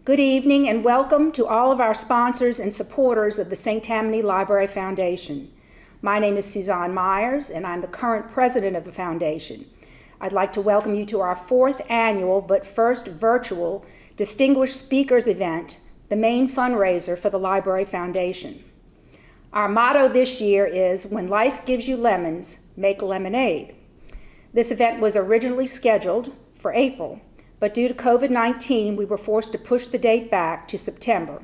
Good evening and welcome to all of our sponsors and supporters of the St. Tammany Library Foundation. My name is Suzanne Myers and I'm the current president of the foundation. I'd like to welcome you to our fourth annual but first virtual Distinguished Speakers event, the main fundraiser for the Library Foundation. Our motto this year is, "When life gives you lemons, make lemonade." This event was originally scheduled for April, but due to COVID-19, we were forced to push the date back to September.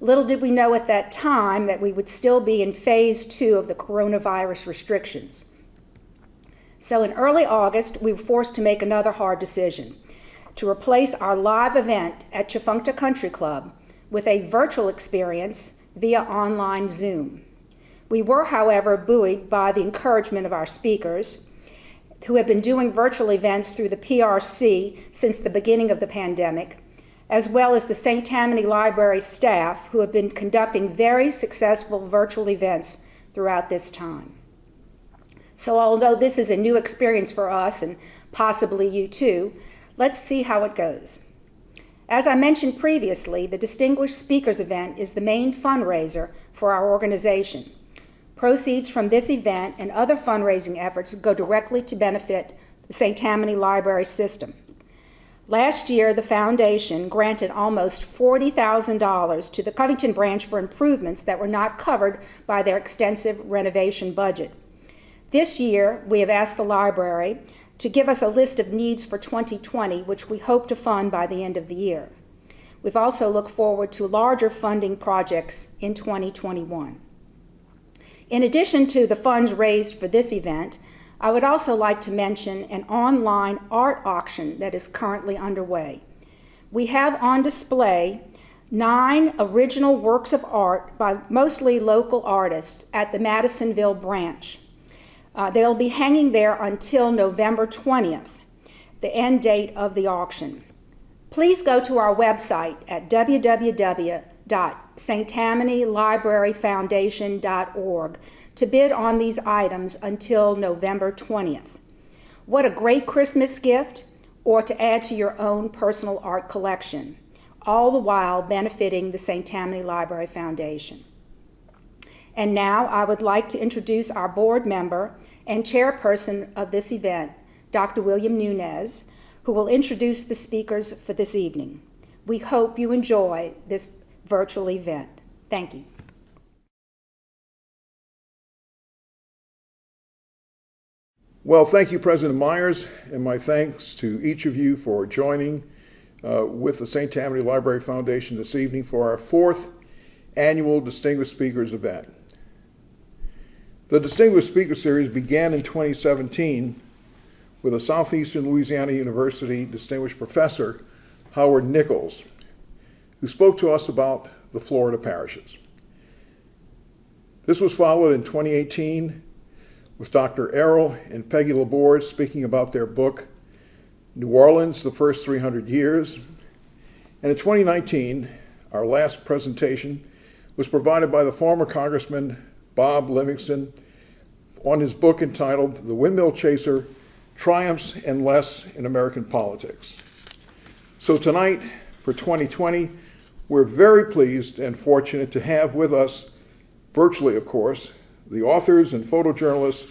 Little did we know at that time that we would still be in phase 2 of the coronavirus restrictions. So in early August, we were forced to make another hard decision, to replace our live event at Tchefuncte Country Club with a virtual experience via online Zoom. We were, however, buoyed by the encouragement of our speakers, who have been doing virtual events through the PRC since the beginning of the pandemic, as well as the St. Tammany Library staff, who have been conducting very successful virtual events throughout this time. So although this is a new experience for us, and possibly you too, let's see how it goes. As I mentioned previously, the Distinguished Speakers event is the main fundraiser for our organization. Proceeds from this event and other fundraising efforts go directly to benefit the St. Tammany Library system. Last year, the foundation granted almost $40,000 to the Covington branch for improvements that were not covered by their extensive renovation budget. This year, we have asked the library to give us a list of needs for 2020, which we hope to fund by the end of the year. We've also looked forward to larger funding projects in 2021. In addition to the funds raised for this event, I would also like to mention an online art auction that is currently underway. We have on display 9 original works of art by mostly local artists at the Madisonville branch. They'll be hanging there until November 20th, the end date of the auction. Please go to our website at www.sttamanylibraryfoundation.org to bid on these items until November 20th. What a great Christmas gift, or to add to your own personal art collection, all the while benefiting the St. Tammany Library Foundation. And now I would like to introduce our board member and chairperson of this event, Dr. William Nunez, who will introduce the speakers for this evening. We hope you enjoy this virtual event. Thank you. Well, thank you, President Myers, and my thanks to each of you for joining with the St. Tammany Library Foundation this evening for our 4th annual Distinguished Speakers event. The Distinguished Speaker Series began in 2017 with a Southeastern Louisiana University Distinguished Professor, Howard Nichols, who spoke to us about the Florida parishes. This was followed in 2018 with Dr. Errol and Peggy Laborde speaking about their book, New Orleans, the First 300 Years. And in 2019, our last presentation was provided by the former Congressman Bob Livingston on his book entitled The Windmill Chaser, Triumphs and Less in American Politics. So tonight, for 2020, we're very pleased and fortunate to have with us, virtually of course, the authors and photojournalists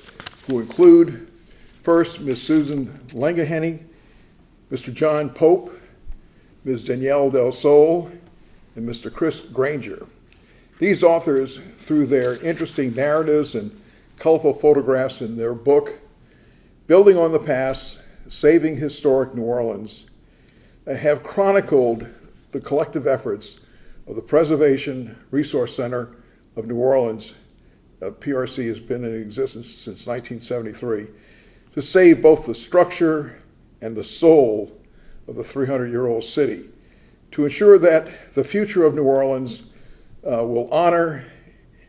who include, first, Ms. Susan LANGENHENNIG, Mr. John Pope, Ms. Danielle Del Sol, and Mr. Chris Granger. These authors, through their interesting narratives and colorful photographs in their book, Building on the Past, Saving Historic New Orleans, have chronicled the collective efforts of the Preservation Resource Center of New Orleans. PRC has been in existence since 1973, to save both the structure and the soul of the 300-year-old city, to ensure that the future of New Orleans will honor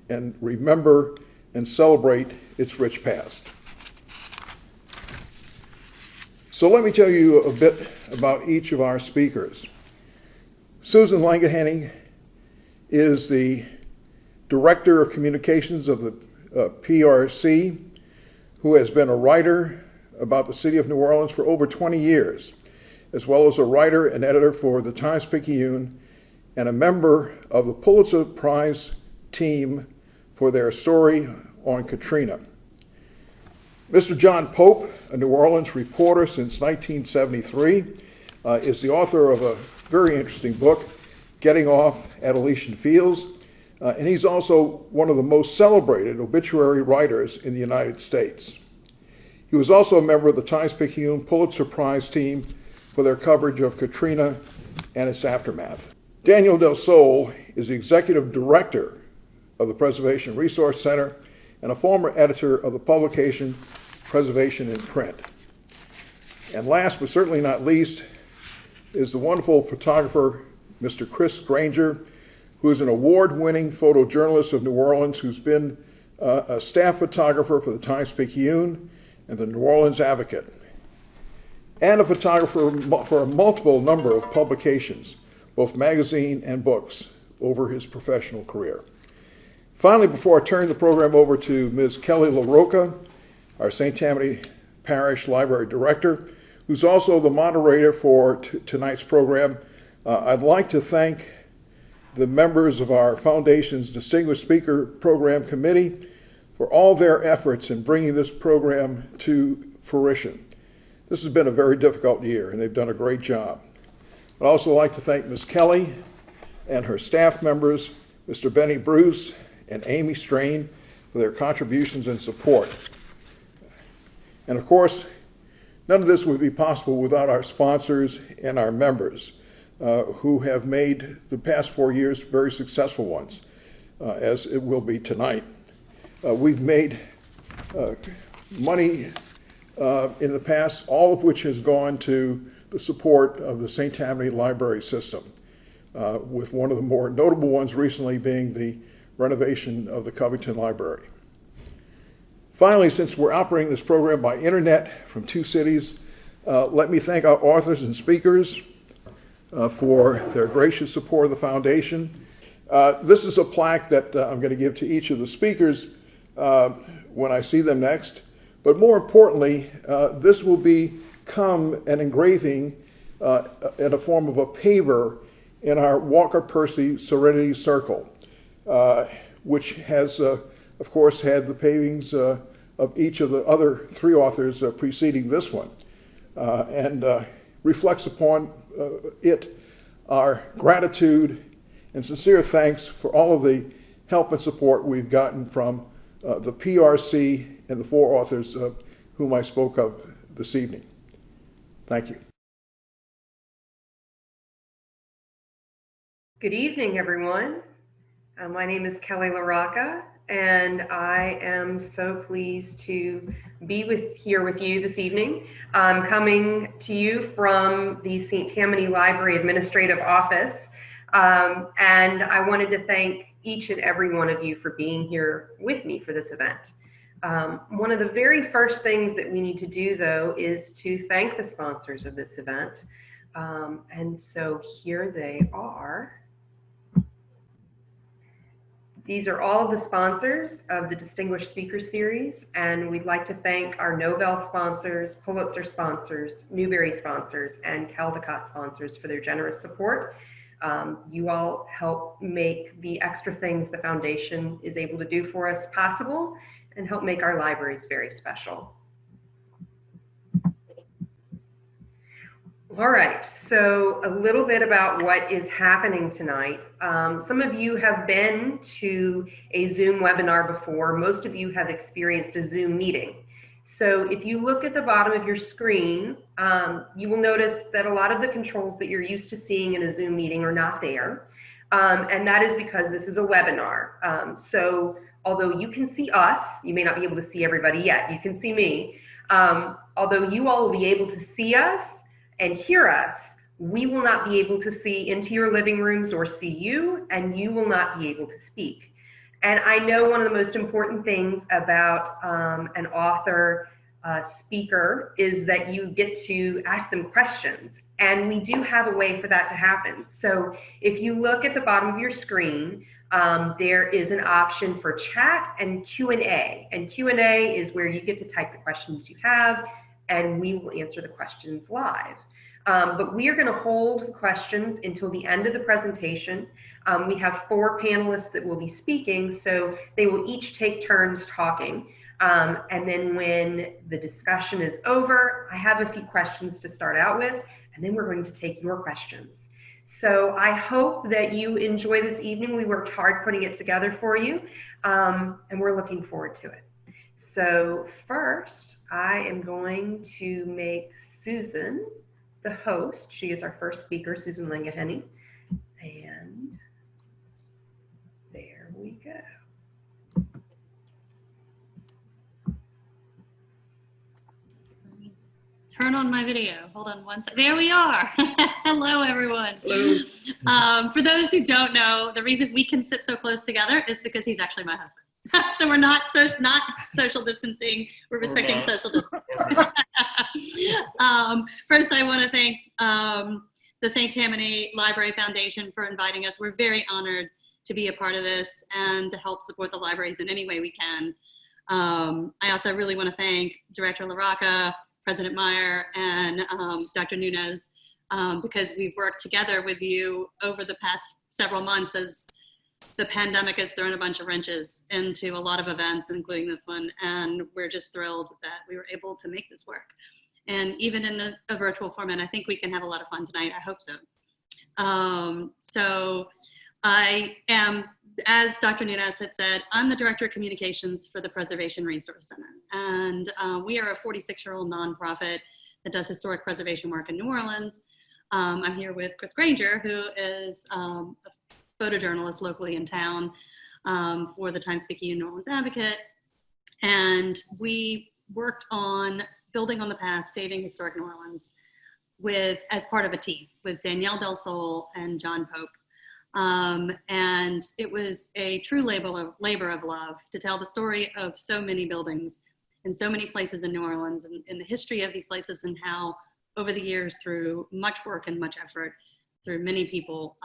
and remember and celebrate its rich past. So let me tell you a bit about each of our speakers. Susan LANGENHENNIG is the Director of Communications of the PRC, who has been a writer about the city of New Orleans for over 20 years. as well as a writer and editor for the Times-Picayune and a member of the Pulitzer Prize team for their story on Katrina. Mr. John Pope, a New Orleans reporter since 1973, is the author of a very interesting book, Getting Off at Elysian Fields, and he's also one of the most celebrated obituary writers in the United States. He was also a member of the Times-Picayune Pulitzer Prize team for their coverage of Katrina and its aftermath. Daniel Del Sol is the executive director of the Preservation Resource Center and a former editor of the publication Preservation in Print. And last but certainly not least is the wonderful photographer, Mr. Chris Granger, who is an award-winning photojournalist of New Orleans who's been a staff photographer for the Times-Picayune and the New Orleans Advocate, and a photographer for a multiple number of publications, both magazine and books, over his professional career. Finally, before I turn the program over to Ms. Kelly LaRocca, our St. Tammany Parish Library Director, who's also the moderator for tonight's program, I'd like to thank the members of our Foundation's Distinguished Speaker Program Committee for all their efforts in bringing this program to fruition. This has been a very difficult year, and they've done a great job. I'd also like to thank Ms. Kelly and her staff members, Mr. Benny Bruce and Amy Strain, for their contributions and support. And of course, none of this would be possible without our sponsors and our members, who have made the past 4 years very successful ones, as it will be tonight. We've made money in the past, all of which has gone to the support of the St. Tammany Library System, with one of the more notable ones recently being the renovation of the Covington Library. Finally, since we're operating this program by internet from 2 cities, let me thank our authors and speakers for their gracious support of the Foundation. This is a plaque that I'm going to give to each of the speakers when I see them next. But more importantly, this will become an engraving in a form of a paver in our Walker Percy Serenity Circle, which has, of course, had the pavings of each of the other 3 authors preceding this one, and reflects upon it our gratitude and sincere thanks for all of the help and support we've gotten from the PRC and the 4 authors whom I spoke of this evening. Thank you. Good evening, everyone. My name is Kelly LaRocca, and I am so pleased to be here with you this evening. I'm coming to you from the St. Tammany Library Administrative Office, and I wanted to thank each and every one of you for being here with me for this event. One of the very first things that we need to do, though, is to thank the sponsors of this event. And so here they are. These are all of the sponsors of the Distinguished Speaker Series, and we'd like to thank our Nobel sponsors, Pulitzer sponsors, Newbery sponsors, and Caldecott sponsors for their generous support. You all help make the extra things the Foundation is able to do for us possible and help make our libraries very special. All right, so a little bit about what is happening tonight. Some of you have been to a Zoom webinar before. Most of you have experienced a Zoom meeting. So if you look at the bottom of your screen, you will notice that a lot of the controls that you're used to seeing in a Zoom meeting are not there. And that is because this is a webinar. So although you can see us, you may not be able to see everybody yet, you can see me. Although you all will be able to see us and hear us, we will not be able to see into your living rooms or see you, and you will not be able to speak. And I know one of the most important things about an author speaker is that you get to ask them questions, and we do have a way for that to happen. So if you look at the bottom of your screen, there is an option for chat and Q&A, and Q&A is where you get to type the questions you have, and we will answer the questions live. But we are going to hold the questions until the end of the presentation. We have 4 panelists that will be speaking, so they will each take turns talking. And then when the discussion is over, I have a few questions to start out with, and then we're going to take your questions. So I hope that you enjoy this evening. We worked hard putting it together for you, and we're looking forward to it. So first, I am going to make Susan the host. She is our first speaker, Susan LANGENHENNIG. And there we go. Turn on my video. Hold on one second. There we are. Hello, everyone. Hello. For those who don't know, the reason we can sit so close together is because he's actually my husband. So we're not social distancing. We're respecting social distancing. First, I want to thank the St. Tammany Library Foundation for inviting us. We're very honored to be a part of this and to help support the libraries in any way we can. I also really want to thank Director LaRocca, President Meyer, and Dr. Nunez, because we've worked together with you over the past several months as the pandemic has thrown a bunch of wrenches into a lot of events, including this one, and we're just thrilled that we were able to make this work. And even in a virtual format, I think we can have a lot of fun tonight. I hope so. So I am, as Dr. Nunez had said, I'm the Director of Communications for the Preservation Resource Center. And we are a 46-year-old nonprofit that does historic preservation work in New Orleans. I'm here with Chris Granger, who is a photojournalist locally in town for the Times-Picayune New Orleans Advocate. And we worked on building on the past, saving historic New Orleans as part of a team with Danielle Del Sol and John Pope. And it was a true labor of love to tell the story of so many buildings in so many places in New Orleans and the history of these places and how over the years through much work and much effort through many people,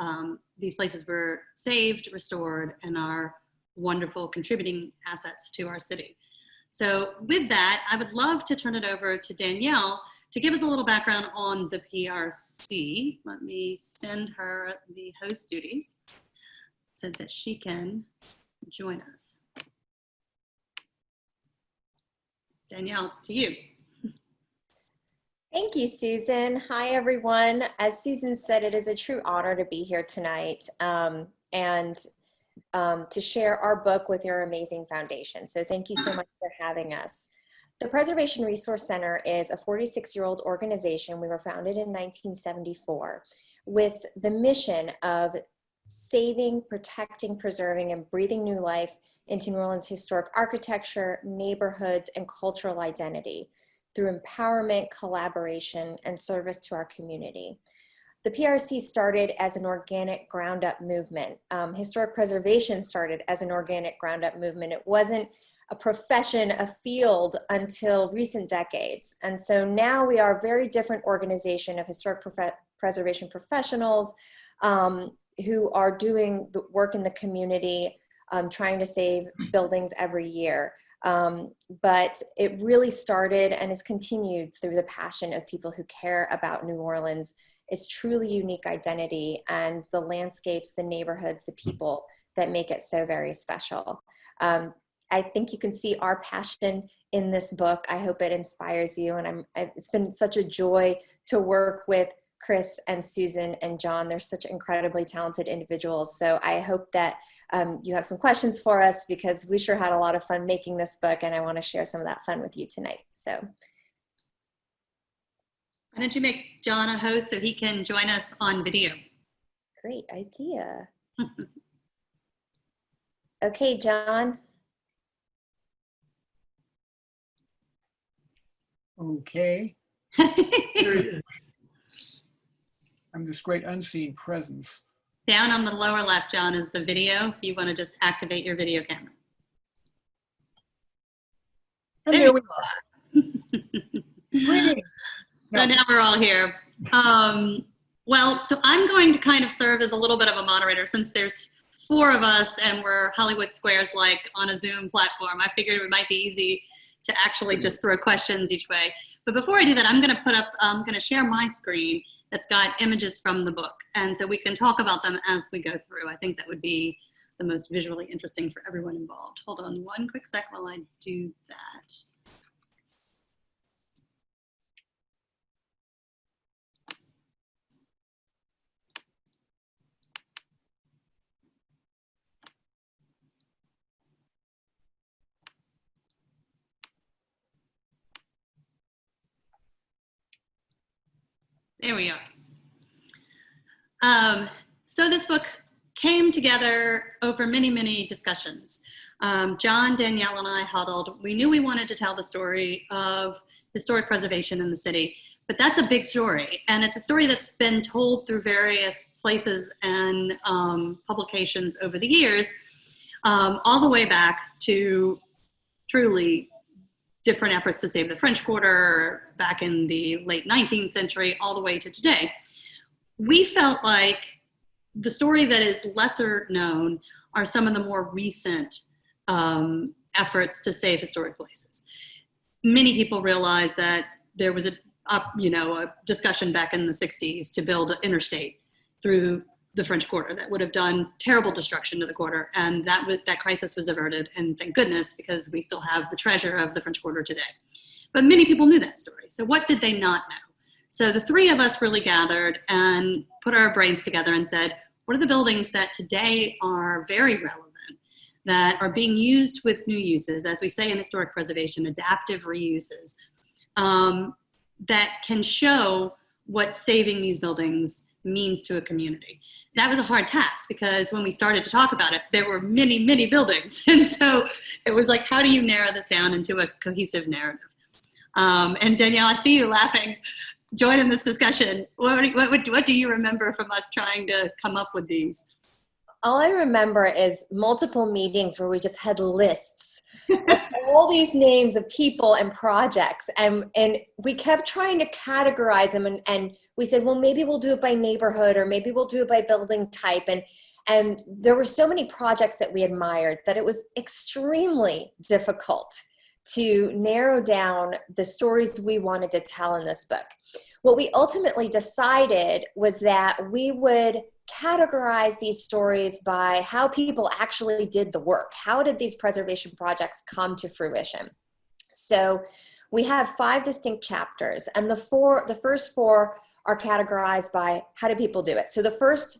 these places were saved, restored, and are wonderful contributing assets to our city. So with that, I would love to turn it over to Danielle to give us a little background on the PRC. Let me send her the host duties so that she can join us. Danielle, it's to you. Thank you, Susan. Hi, everyone. As Susan said, it is a true honor to be here tonight and to share our book with your amazing foundation. So thank you so much for having us. The Preservation Resource Center is a 46-year-old organization. We were founded in 1974 with the mission of saving, protecting, preserving, and breathing new life into New Orleans' historic architecture, neighborhoods, and cultural identity through empowerment, collaboration, and service to our community. The PRC started as an organic ground-up movement. Historic preservation started as an organic ground-up movement. It wasn't a profession, a field until recent decades. And so now we are a very different organization of historic preservation professionals who are doing the work in the community, trying to save buildings every year. But it really started and is continued through the passion of people who care about New Orleans, its truly unique identity, and the landscapes, the neighborhoods, the people that make it so very special. I think you can see our passion in this book. I hope it inspires you, and it's been such a joy to work with Chris and Susan and John. They're such incredibly talented individuals. So I hope that you have some questions for us, because we sure had a lot of fun making this book, and I want to share some of that fun with you tonight. So why don't you make John a host so he can join us on video? Great idea. Okay, John. Okay. I'm this great unseen presence. Down on the lower left, John, is the video. If you want to just activate your video camera. And there we are. Greetings. So now we're all here. Well, so I'm going to kind of serve as a little bit of a moderator since there's 4 of us and we're Hollywood Squares like on a Zoom platform. I figured it might be easy to actually just throw questions each way. But before I do that, I'm going to share my screen that's got images from the book. And so we can talk about them as we go through. I think that would be the most visually interesting for everyone involved. Hold on one quick sec while I do that. There we are. So this book came together over many, many discussions. John, Danielle, and I huddled. We knew we wanted to tell the story of historic preservation in the city, but that's a big story. And it's a story that's been told through various places and publications over the years, all the way back to truly different efforts to save the French Quarter back in the late 19th century, all the way to today. We felt like the story that is lesser known are some of the more recent efforts to save historic places. Many people realize that there was a discussion back in the 60s to build an interstate through the French Quarter that would have done terrible destruction to the quarter, and that crisis was averted, and thank goodness, because we still have the treasure of the French Quarter today. But many people knew that story, so what did they not know? So the three of us really gathered and put our brains together and said, what are the buildings that today are very relevant, that are being used with new uses, as we say in historic preservation, adaptive reuses, that can show what saving these buildings means to a community. That was a hard task, because when we started to talk about it, there were many, many buildings. And so it was like, how do you narrow this down into a cohesive narrative? And Danielle, I see you laughing. Join in this discussion. What do you remember from us trying to come up with these? All I remember is multiple meetings where we just had lists of all these names of people and projects, and we kept trying to categorize them, and we said, well, maybe we'll do it by neighborhood, or maybe we'll do it by building type, and there were so many projects that we admired that it was extremely difficult to narrow down the stories we wanted to tell in this book. What we ultimately decided was that we would categorize these stories by how people actually did the work. How did these preservation projects come to fruition? So we have 5 distinct chapters, and the first 4 are categorized by how do people do it. So the first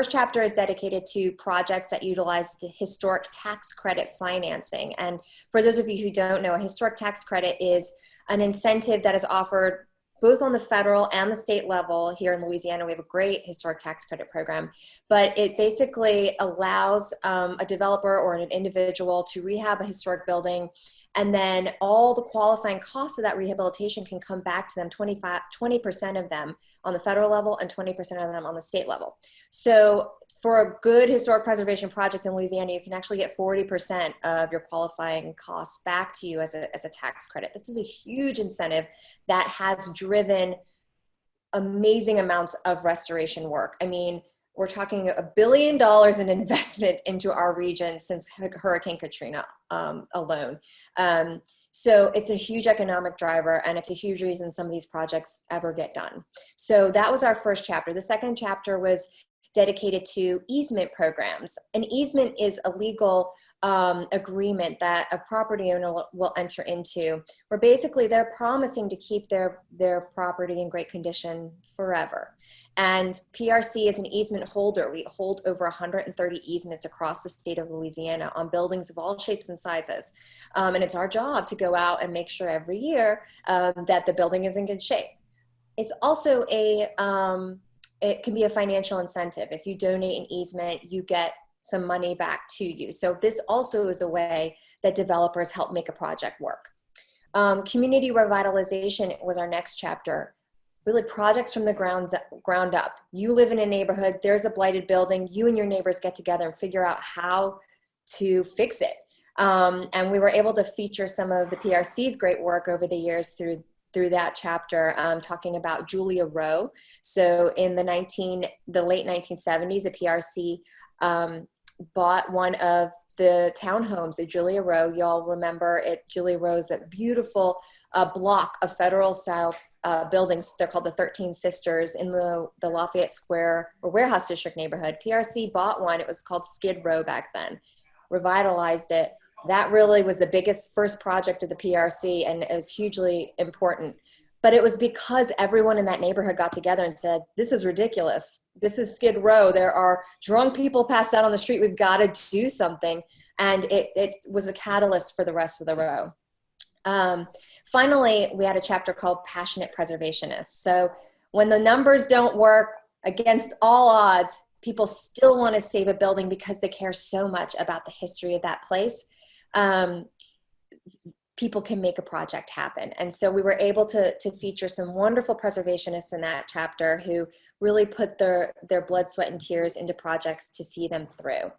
chapter is dedicated to projects that utilize historic tax credit financing. And for those of you who don't know, a historic tax credit is an incentive that is offered both on the federal and the state level. Here in Louisiana, we have a great historic tax credit program, but it basically allows a developer or an individual to rehab a historic building, and then all the qualifying costs of that rehabilitation can come back to them, 20% of them on the federal level and 20% of them on the state level. So for a good historic preservation project in Louisiana, you can actually get 40% of your qualifying costs back to you as a tax credit. This is a huge incentive that has driven amazing amounts of restoration work. I mean, we're talking $1 billion in investment into our region since Hurricane Katrina alone. So it's a huge economic driver, and it's a huge reason some of these projects ever get done. So that was our first chapter. The second chapter was dedicated to easement programs. An easement is a legal agreement that a property owner will enter into, where basically they're promising to keep their property in great condition forever. And PRC is an easement holder. We hold over 130 easements across the state of Louisiana on buildings of all shapes and sizes. And it's our job to go out and make sure every year that the building is in good shape. It's also it can be a financial incentive. If you donate an easement, you get some money back to you. So this also is a way that developers help make a project work. Community revitalization was our next chapter. Really projects from the ground up. You live in a neighborhood, there's a blighted building, you and your neighbors get together and figure out how to fix it. And we were able to feature some of the PRC's great work over the years through that chapter, talking about Julia Rowe. So in the late 1970s, the PRC bought one of the townhomes at Julia Row. Y'all remember it, Julia Row's that beautiful block of federal style buildings. They're called the 13 Sisters in the Lafayette Square or Warehouse District neighborhood. PRC bought one. It was called Skid Row back then, revitalized it. That really was the biggest first project of the PRC and is hugely important. But it was because everyone in that neighborhood got together and said, this is ridiculous. This is Skid Row. There are drunk people passed out on the street. We've got to do something. And it was a catalyst for the rest of the row. Finally, we had a chapter called Passionate Preservationists. So when the numbers don't work, against all odds, people still want to save a building because they care so much about the history of that place. People can make a project happen. And so we were able to feature some wonderful preservationists in that chapter who really put their blood, sweat, and tears into projects to see them through.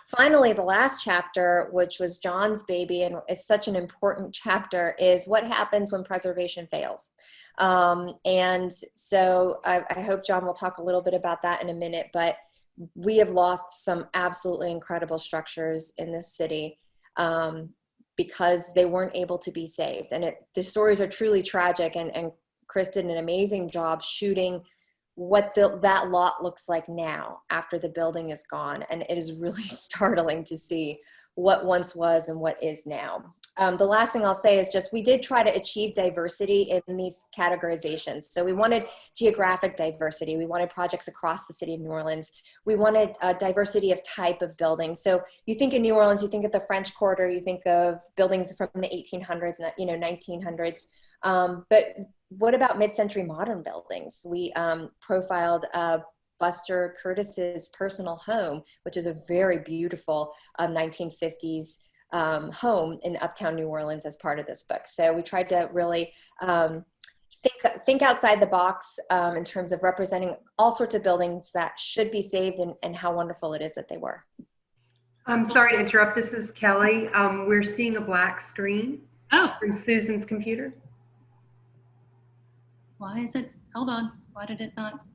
Finally, the last chapter, which was John's baby and is such an important chapter, is what happens when preservation fails. And so I hope John will talk a little bit about that in a minute, but we have lost some absolutely incredible structures in this city because they weren't able to be saved. And the stories are truly tragic, and Chris did an amazing job shooting what that lot looks like now after the building is gone. And it is really startling to see what once was and what is now. The last thing I'll say is just we did try to achieve diversity in these categorizations. So we wanted geographic diversity. We wanted projects across the city of New Orleans. We wanted a diversity of type of buildings. So you think of New Orleans, you think of the French Quarter, you think of buildings from the 1800s and 1900s. But what about mid-century modern buildings? We profiled Buster Curtis's personal home, which is a very beautiful 1950s home in uptown New Orleans as part of this book. So we tried to really think outside the box in terms of representing all sorts of buildings that should be saved and how wonderful it is that they were. I'm sorry to interrupt. This is Kelly. We're seeing a black screen from Susan's computer. Why is it? Hold on. Why did it not?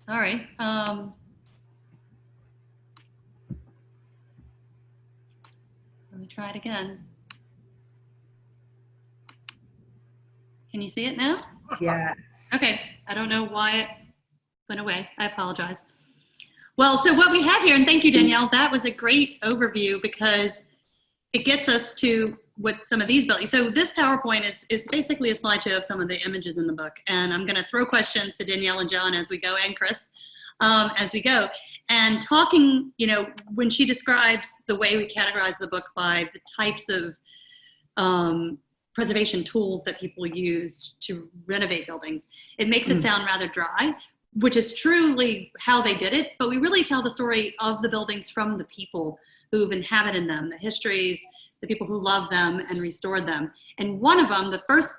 Sorry. Let me try it again. Can you see it now? Yeah. Okay. I don't know why it went away. I apologize. Well, so what we have here, and thank you, Danielle, that was a great overview because it gets us to what some of these buildings. So this PowerPoint is basically a slideshow of some of the images in the book. And I'm going to throw questions to Danielle and John as we go, and Chris as we go. And talking, when she describes the way we categorize the book by the types of preservation tools that people use to renovate buildings, it makes it sound rather dry, which is truly how they did it. But we really tell the story of the buildings from the people who've inhabited them, the histories, the people who love them and restored them. And one of them, the first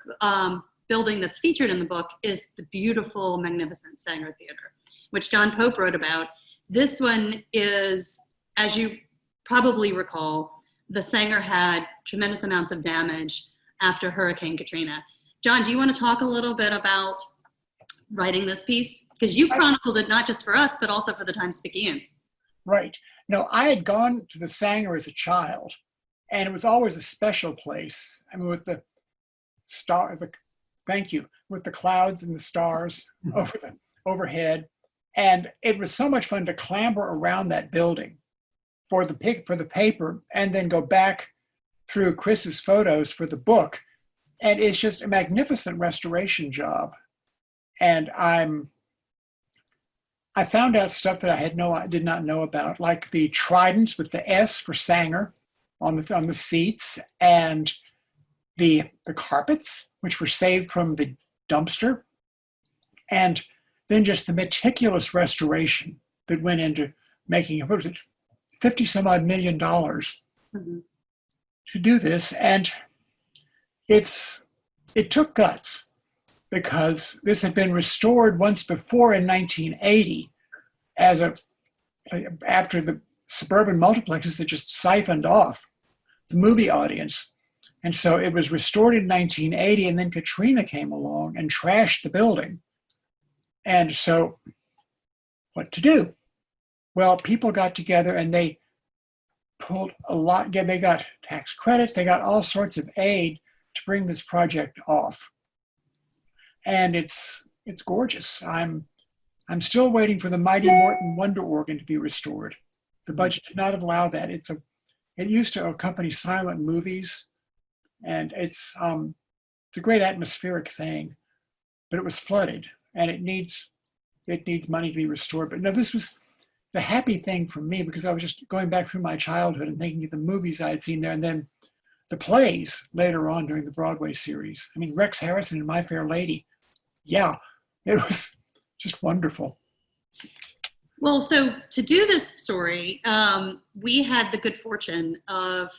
building that's featured in the book, is the beautiful, magnificent Sanger Theater, which John Pope wrote about. This one is, as you probably recall, the Sanger had tremendous amounts of damage after Hurricane Katrina. John, do you want to talk a little bit about writing this piece? Because you chronicled it not just for us, but also for the Times-Picayune. Right. No, I had gone to the Sanger as a child, and it was always a special place. I mean, with the with the clouds and the stars overhead. And it was so much fun to clamber around that building for the paper and then go back through Chris's photos for the book. And it's just a magnificent restoration job. And I found out stuff that I did not know about, like the tridents with the S for Sanger on the seats, and the carpets, which were saved from the dumpster, and then just the meticulous restoration that went into making, what was it, $50 some odd million to do this. And it took guts, because this had been restored once before in 1980 after the suburban multiplexes that just siphoned off the movie audience. And so it was restored in 1980, and then Katrina came along and trashed the building. And so what to do? Well, people got together and they pulled a lot. Yeah, they got tax credits. They got all sorts of aid to bring this project off. And it's gorgeous. I'm still waiting for the Mighty Morton Wonder Organ to be restored. The budget did not allow that. It used to accompany silent movies, and it's a great atmospheric thing, but it was flooded, and it needs money to be restored. But no, this was the happy thing for me, because I was just going back through my childhood and thinking of the movies I had seen there, and then the plays later on during the Broadway series. I mean, Rex Harrison and My Fair Lady. Yeah, it was just wonderful. Well, so to do this story, we had the good fortune of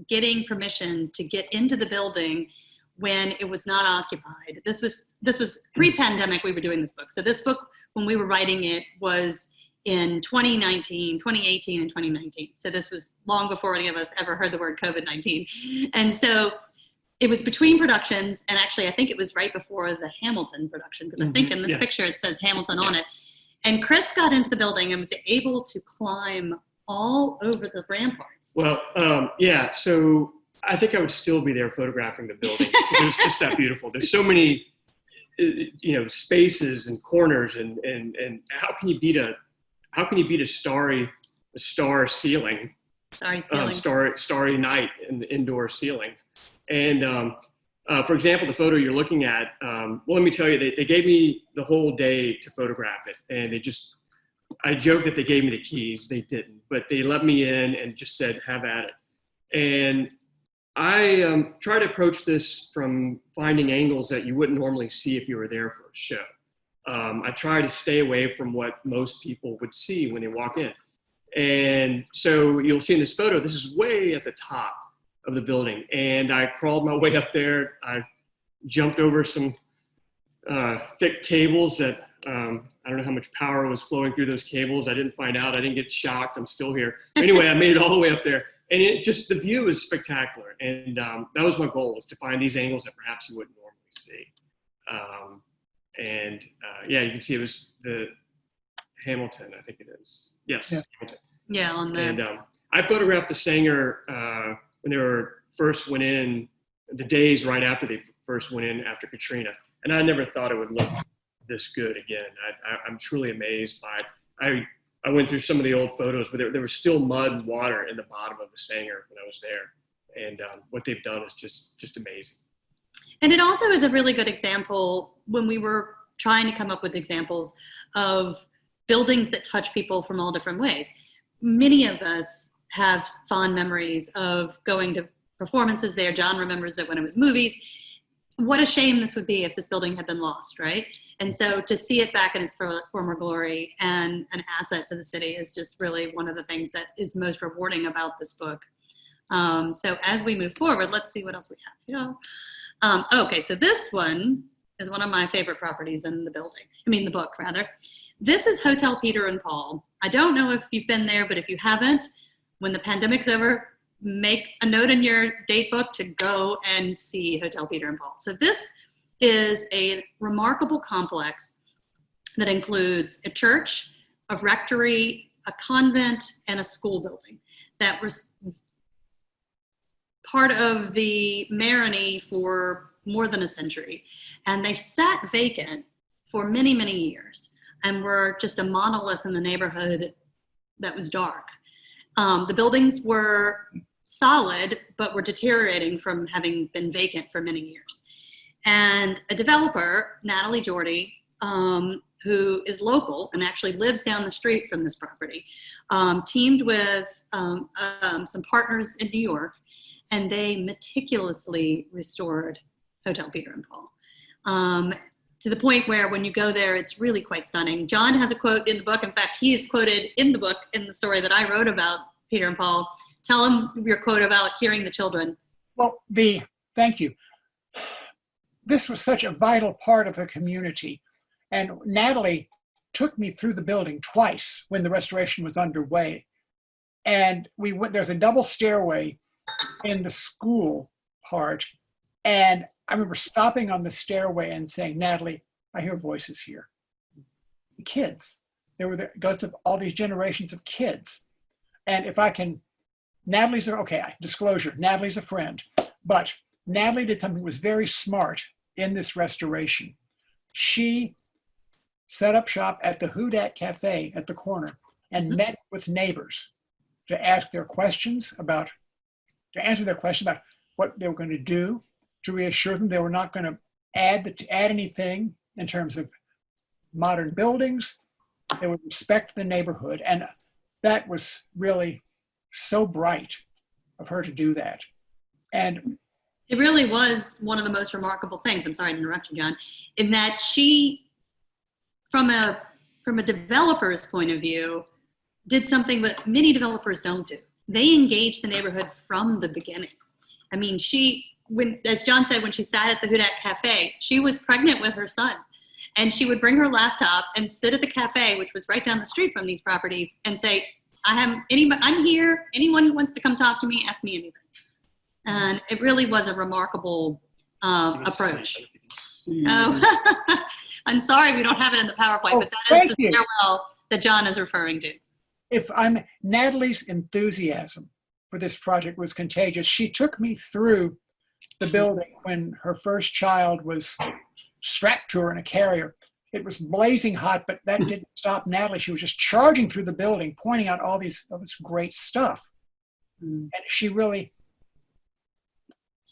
getting permission to get into the building when it was not occupied. This was pre-pandemic we were doing this book. So this book, when we were writing it, was in 2018, and 2019. So this was long before any of us ever heard the word COVID-19. And so it was between productions, and actually I think it was right before the Hamilton production, because I think in this picture it says Hamilton on it. And Chris got into the building and was able to climb all over the ramparts. Well, yeah, so I think I would still be there photographing the building, because it was just that beautiful. There's so many, spaces and corners, and how can you beat a star ceiling? Starry night in the indoor ceiling. And for example, the photo you're looking at, well, let me tell you, they gave me the whole day to photograph it, and I joked that they gave me the keys. They didn't, but they let me in and just said, have at it. And I try to approach this from finding angles that you wouldn't normally see if you were there for a show. I try to stay away from what most people would see when they walk in. And so you'll see in this photo, this is way at the top of the building. And I crawled my way up there. I jumped over some thick cables that, I don't know how much power was flowing through those cables. I didn't find out. I didn't get shocked. I'm still here. Anyway, I made it all the way up there. And the view is spectacular. And that was my goal, was to find these angles that perhaps you wouldn't normally see. Yeah, you can see it was the Hamilton, I think it is. Yes, yeah. Hamilton. Yeah, on there. And I photographed the Sanger when they first went in, the days right after they first went in after Katrina. And I never thought it would look this good again. I'm truly amazed by it. I went through some of the old photos, but there was still mud and water in the bottom of the Sanger when I was there. And what they've done is just amazing. And it also is a really good example when we were trying to come up with examples of buildings that touch people from all different ways. Many of us have fond memories of going to performances there. John remembers it when it was movies. What a shame this would be if this building had been lost, right? And so to see it back in its former glory and an asset to the city is just really one of the things that is most rewarding about this book. So as we move forward, let's see what else we have here. Okay, so this one is one of my favorite properties in the the book rather. This is Hotel Peter and Paul. I don't know if you've been there, but if you haven't, when the pandemic's over, make a note in your date book to go and see Hotel Peter and Paul. So this is a remarkable complex that includes a church, a rectory, a convent, and a school building that was part of the Marigny for more than a century. And they sat vacant for many, many years and were just a monolith in the neighborhood that was dark. The buildings were solid, but were deteriorating from having been vacant for many years. And a developer, Natalie Jordy, who is local and actually lives down the street from this property, teamed with some partners in New York, and they meticulously restored Hotel Peter and Paul. To the point where when you go there, it's really quite stunning. John has a quote in the book. In fact, he is quoted in the book in the story that I wrote about Peter and Paul. Tell him your quote about hearing the children. Well, thank you. This was such a vital part of the community. And Natalie took me through the building twice when the restoration was underway. And there's a double stairway in the school part. And I remember stopping on the stairway and saying, Natalie, I hear voices here. Kids. because of all these generations of kids. And if I can, disclosure, Natalie's a friend, but Natalie did something that was very smart in this restoration. She set up shop at the Houdat Cafe at the corner and met with neighbors to answer their questions about what they were going to do, to reassure them they were not going to add anything in terms of modern buildings. They would respect the neighborhood. And that was really so bright of her to do that. And it really was one of the most remarkable things, I'm sorry to interrupt you, John, in that she, from a developer's point of view, did something that many developers don't do. They engage the neighborhood from the beginning. I mean, as John said, when she sat at the Houdat Cafe, she was pregnant with her son. And she would bring her laptop and sit at the cafe, which was right down the street from these properties, and say, I'm here. Anyone who wants to come talk to me, ask me anything. And it really was a remarkable approach. Oh, I'm sorry we don't have it in the PowerPoint, but that is the stairwell that John is referring to. Natalie's enthusiasm for this project was contagious. She took me through the building when her first child was strapped to her in a carrier. It was blazing hot, but that didn't stop Natalie. She was just charging through the building, pointing out all this great stuff. And she really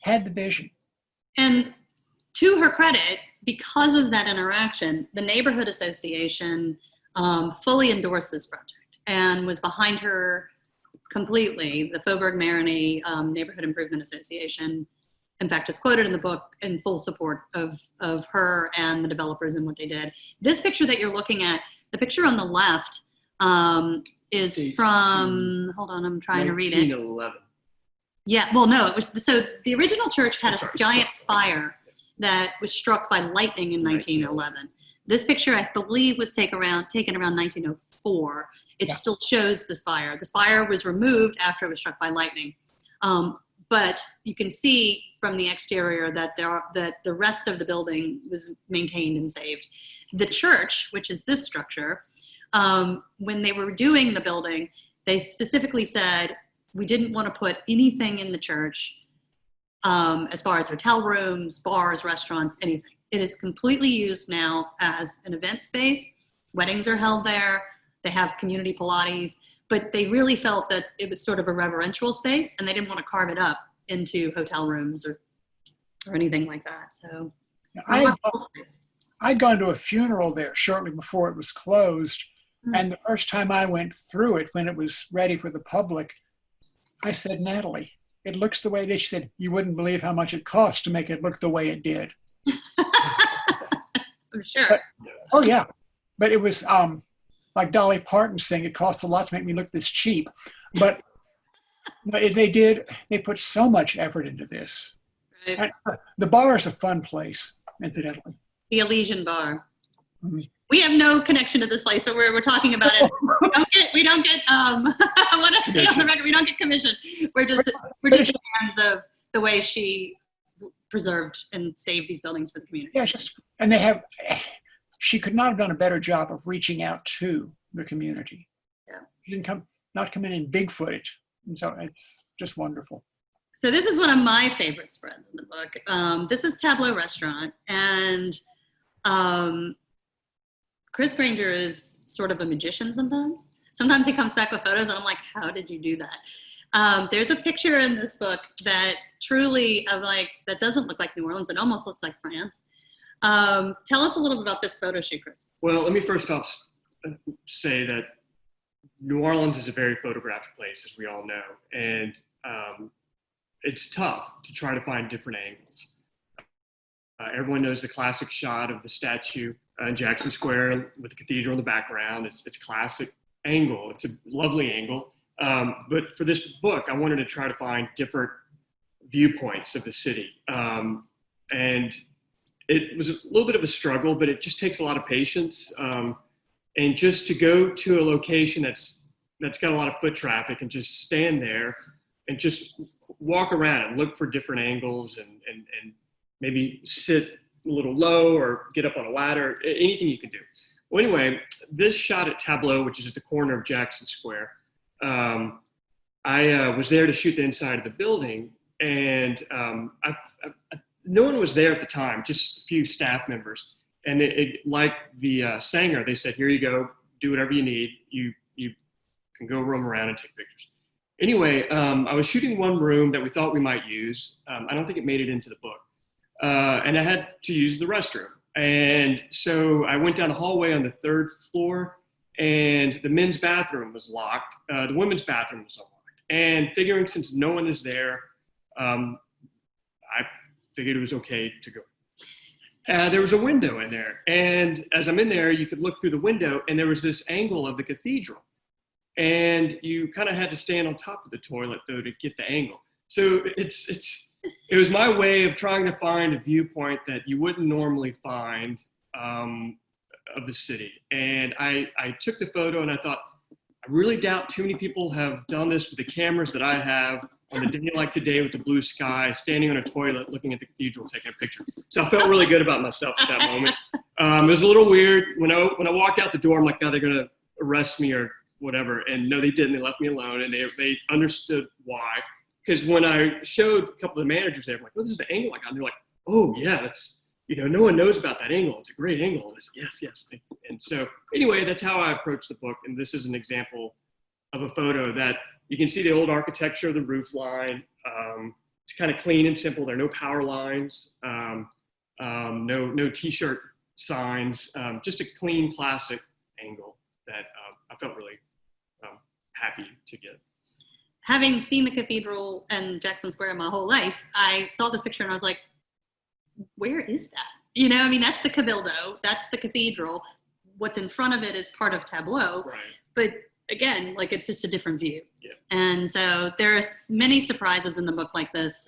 had the vision. And to her credit, because of that interaction, the neighborhood association fully endorsed this project and was behind her completely. The Faubourg-Marigny Neighborhood Improvement Association, in fact, is quoted in the book in full support of her and the developers and what they did. This picture that you're looking at, the picture on the left is from, hold on, I'm trying to read it. 1911. Yeah, well, no, it was, so the original church had a giant spire that was struck by lightning in 1911. This picture, I believe, was taken around 1904. It still shows the spire. The spire was removed after it was struck by lightning. But you can see from the exterior that the rest of the building was maintained and saved. The church, which is this structure, when they were doing the building, they specifically said, we didn't want to put anything in the church as far as hotel rooms, bars, restaurants, anything. It is completely used now as an event space. Weddings are held there. They have community Pilates, but they really felt that it was sort of a reverential space and they didn't want to carve it up into hotel rooms or anything like that. So I'd gone to a funeral there shortly before it was closed. And the first time I went through it, when it was ready for the public, I said, Natalie, it looks the way it is. She said, you wouldn't believe how much it cost to make it look the way it did. For sure. But, oh yeah, but it was like Dolly Parton saying, it costs a lot to make me look this cheap. But they put so much effort into this. Right. And the bar is a fun place, incidentally. The Elysian Bar. Mm-hmm. We have no connection to this place, so we're talking about it. We don't get I want to say on the record, we don't get commission. We're just fans of the way she preserved and saved these buildings for the community. Yeah, she could not have done a better job of reaching out to the community. Yeah. She didn't not come in and Bigfoot it. And so it's just wonderful. So this is one of my favorite spreads in the book. This is Tableau Restaurant, and Chris Granger is sort of a magician sometimes. Sometimes he comes back with photos and I'm like, how did you do that? There's a picture in this book that truly that doesn't look like New Orleans. It almost looks like France. Tell us a little bit about this photo shoot, Chris. Well, let me first off say that New Orleans is a very photographic place, as we all know. And it's tough to try to find different angles. Everyone knows the classic shot of the statue in Jackson Square with the cathedral in the background. It's a classic angle. It's a lovely angle. But for this book, I wanted to try to find different viewpoints of the city. And it was a little bit of a struggle, but it just takes a lot of patience. And just to go to a location that's got a lot of foot traffic and just stand there and just walk around and look for different angles and maybe sit a little low or get up on a ladder, anything you can do. Well, anyway, this shot at Tableau, which is at the corner of Jackson Square, I was there to shoot the inside of the building, and no one was there at the time, just a few staff members. And like the Sanger, they said, here you go, do whatever you need. You can go roam around and take pictures. Anyway, I was shooting one room that we thought we might use. I don't think it made it into the book. And I had to use the restroom. And so I went down the hallway on the 3rd floor, and the men's bathroom was locked. The women's bathroom was unlocked. And figuring since no one is there, I figured it was okay to go. There was a window in there. And as I'm in there, you could look through the window, and there was this angle of the cathedral. And you kind of had to stand on top of the toilet, though, to get the angle. So it was my way of trying to find a viewpoint that you wouldn't normally find of the city. And I took the photo, and I thought, I really doubt too many people have done this with the cameras that I have on a day like today with the blue sky, standing on a toilet, looking at the cathedral, taking a picture. So I felt really good about myself at that moment. It was a little weird. When I walked out the door, I'm like, oh, they're going to arrest me or whatever. And no, they didn't. They left me alone, and they understood why. Because when I showed a couple of the managers there, I'm like, oh, this is the angle I got. And they're like, oh, yeah, that's, no one knows about that angle. It's a great angle. And I said, yes. And so anyway, that's how I approached the book. And this is an example of a photo that you can see the old architecture of the roof line. It's kind of clean and simple. There are no power lines, no T-shirt signs, just a clean plastic angle that I felt really happy to get. Having seen the cathedral and Jackson Square my whole life, I saw this picture and I was like, where is that? That's the Cabildo, that's the cathedral. What's in front of it is part of Tableau. Right. But again, it's just a different view. Yeah. And so there are many surprises in the book like this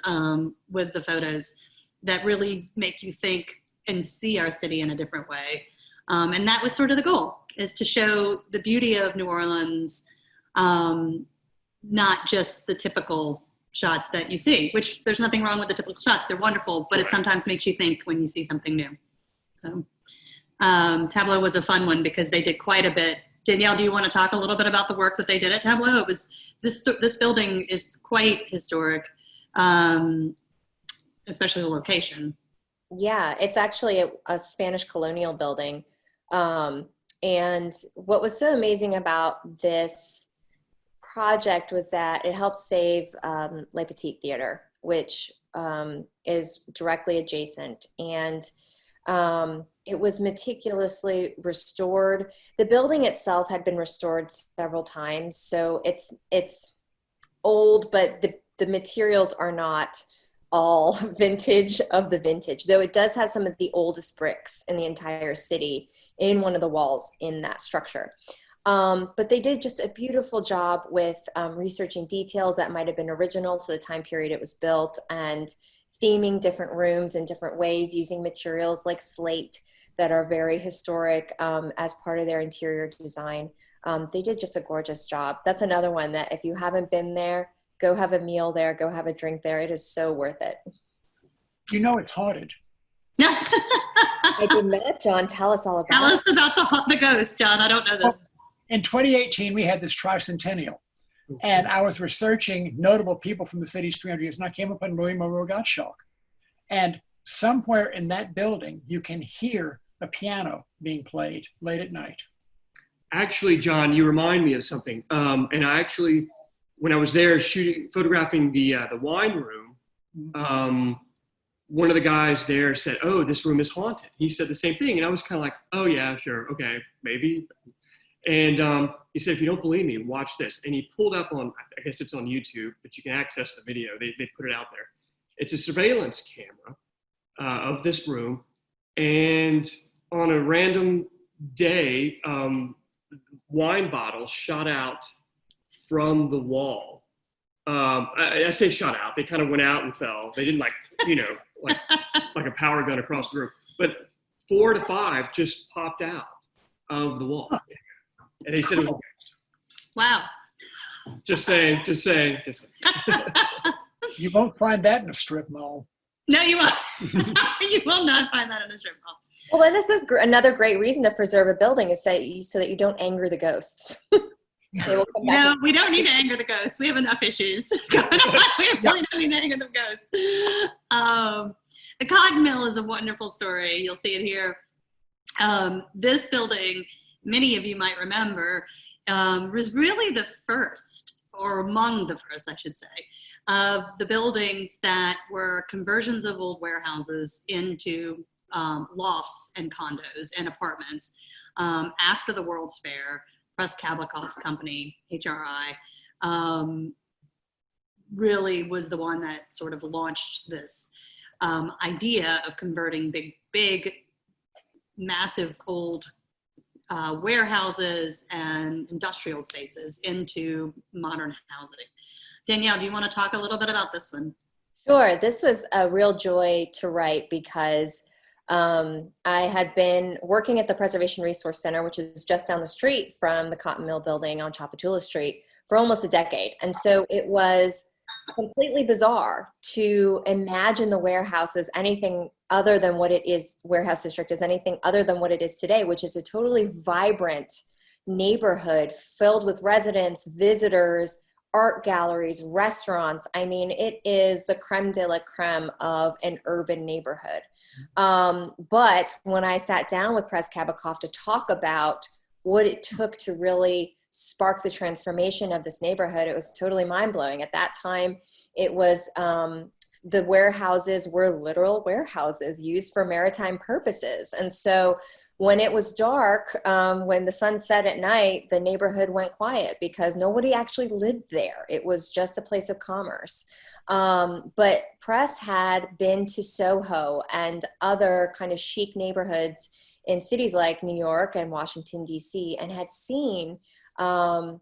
with the photos that really make you think and see our city in a different way. And that was sort of the goal, is to show the beauty of New Orleans, not just the typical shots that you see, which there's nothing wrong with the typical shots. They're wonderful, but it sometimes makes you think when you see something new. So Tableau was a fun one because they did quite a bit. Danielle, do you want to talk a little bit about the work that they did at Tableau? It was this building is quite historic, especially the location. Yeah, it's actually a Spanish colonial building. And what was so amazing about this project was that it helped save Le Petit Theater, which is directly adjacent. And it was meticulously restored. The building itself had been restored several times, so it's old, but the materials are not all vintage of the vintage, though it does have some of the oldest bricks in the entire city in one of the walls in that structure. But they did just a beautiful job with researching details that might have been original to the time period it was built, and theming different rooms in different ways, using materials like slate that are very historic as part of their interior design. They did just a gorgeous job. That's another one that if you haven't been there, go have a meal there, go have a drink there. It is so worth it. It's haunted. I did not, John. Tell us all about Tell us about the ghost, John. I don't know this. In 2018, we had this tricentennial, and I was researching notable people from the city's 300 years, and I came upon Louis Moreau Gottschalk. And somewhere in that building, you can hear a piano being played late at night. Actually, John, you remind me of something. And I actually, when I was there photographing the wine room, one of the guys there said, "Oh, this room is haunted." He said the same thing, and I was kind of like, "Oh yeah, sure, okay, maybe." And he said, "If you don't believe me, watch this." And he pulled up on, I guess it's on YouTube, but you can access the video. They put it out there. It's a surveillance camera of this room, and on a random day, wine bottles shot out from the wall. I say shot out. They kind of went out and fell. They didn't like a power gun across the room. But 4 to 5 just popped out of the wall. And they said it was okay. Wow. Just saying. You won't find that in a strip mall. No, you won't. You will not find that in a strip mall. Well, and this is another great reason to preserve a building is so that you don't anger the ghosts. They will come back. No, we don't need to anger the ghosts. We have enough issues going on. We really don't need to anger the ghosts. The cotton mill is a wonderful story. You'll see it here. This building, many of you might remember, was really the first, or among the first, I should say, of the buildings that were conversions of old warehouses into lofts and condos and apartments after the World's Fair. Press Kabakoff's company, HRI, really was the one that sort of launched this idea of converting big, massive old warehouses and industrial spaces into modern housing. Danielle, do you want to talk a little bit about this one? Sure. This was a real joy to write because I had been working at the Preservation Resource Center, which is just down the street from the Cotton Mill building on Chapatula Street, for almost a decade. And so it was completely bizarre to imagine the warehouse as anything other than what it is, warehouse district as anything other than what it is today, which is a totally vibrant neighborhood filled with residents, visitors, art galleries, restaurants. I mean, it is the creme de la creme of an urban neighborhood. But when I sat down with Press Kabakoff to talk about what it took to really spark the transformation of this neighborhood, it was totally mind-blowing. At that time, it was the warehouses were literal warehouses used for maritime purposes. And so when it was dark, when the sun set at night, the neighborhood went quiet because nobody actually lived there. It was just a place of commerce. But Press had been to Soho and other kind of chic neighborhoods in cities like New York and Washington, D.C., and had seen how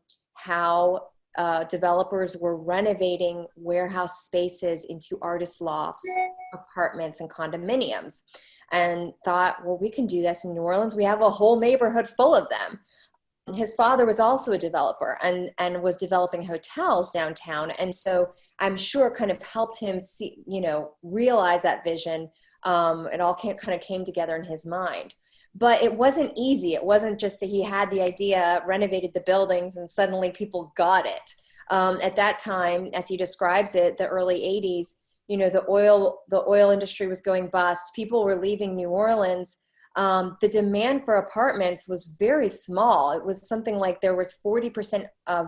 developers were renovating warehouse spaces into artist lofts, apartments, and condominiums, and thought, well, we can do this in New Orleans. We have a whole neighborhood full of them. His father was also a developer and was developing hotels downtown. And so I'm sure kind of helped him see, realize that vision. It all kind of came together in his mind. But it wasn't easy. It wasn't just that he had the idea, renovated the buildings, and suddenly people got it. At that time, as he describes it, the early 80s, the oil industry was going bust. People were leaving New Orleans. The demand for apartments was very small. It was something like there was 40%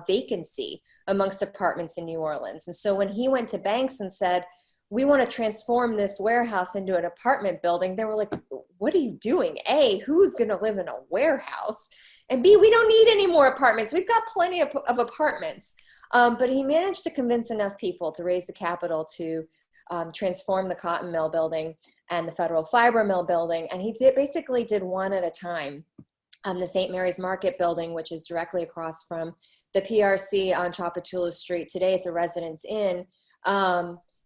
vacancy amongst apartments in New Orleans. And so when he went to banks and said, we want to transform this warehouse into an apartment building, they were like, what are you doing? A, who's going to live in a warehouse? And B, we don't need any more apartments. We've got plenty of apartments. But he managed to convince enough people to raise the capital to transform the cotton mill building and the Federal Fiber Mill building. And he basically did one at a time. The St. Mary's Market building, which is directly across from the PRC on Chapatula Street. Today it's a Residence Inn.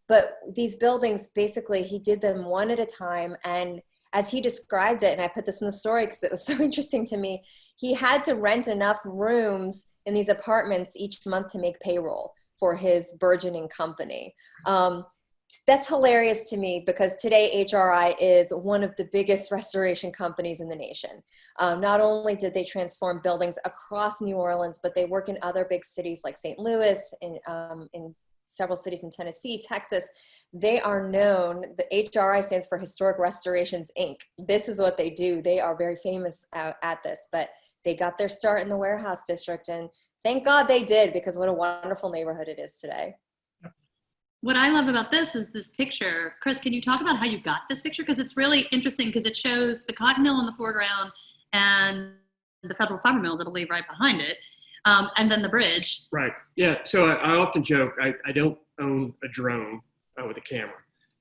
But these buildings, basically, he did them one at a time. And as he described it, and I put this in the story because it was so interesting to me, he had to rent enough rooms in these apartments each month to make payroll for his burgeoning company. That's hilarious to me because today HRI is one of the biggest restoration companies in the nation. Not only did they transform buildings across New Orleans, but they work in other big cities like St. Louis, in several cities in Tennessee, Texas. They are known, the HRI stands for Historic Restorations, Inc. This is what they do. They are very famous at this, but they got their start in the warehouse district, and thank God they did, because what a wonderful neighborhood it is today. What I love about this is this picture. Chris, can you talk about how you got this picture? Because it's really interesting because it shows the cotton mill in the foreground and the Federal Fiber Mills, I believe, right behind it. And then the bridge. Right. Yeah. So I often joke, I don't own a drone with a camera.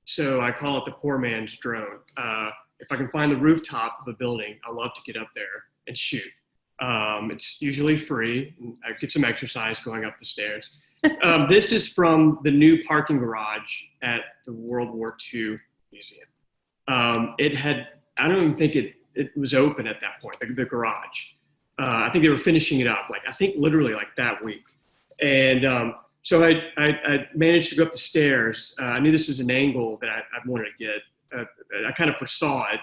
So I call it the poor man's drone. If I can find the rooftop of a building, I love to get up there and shoot. It's usually free. And I get some exercise going up the stairs. This is from the new parking garage at the World War II Museum. I don't even think it was open at that point, the garage. I think they were finishing it up, literally that week. And so I managed to go up the stairs. I knew this was an angle that I wanted to get. I kind of foresaw it,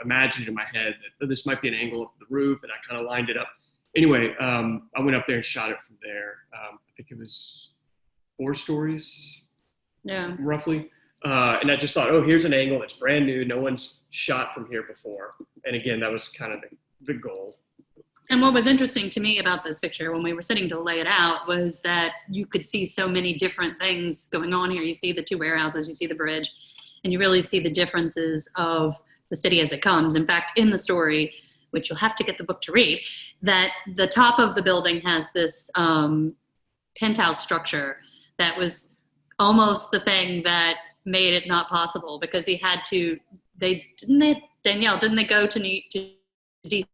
imagined in my head that this might be an angle of the roof, and I kind of lined it up. Anyway, I went up there and shot it from there. I think it was 4 stories, roughly. And I just thought, oh, here's an angle that's brand new. No one's shot from here before. And again, that was kind of the goal. And what was interesting to me about this picture when we were sitting to lay it out was that you could see so many different things going on here. You see the 2 warehouses, you see the bridge, and you really see the differences of the city as it comes. In fact, in the story, which you'll have to get the book to read, that the top of the building has this penthouse structure that was almost the thing that made it not possible, because he had to, Danielle, didn't they go to DC?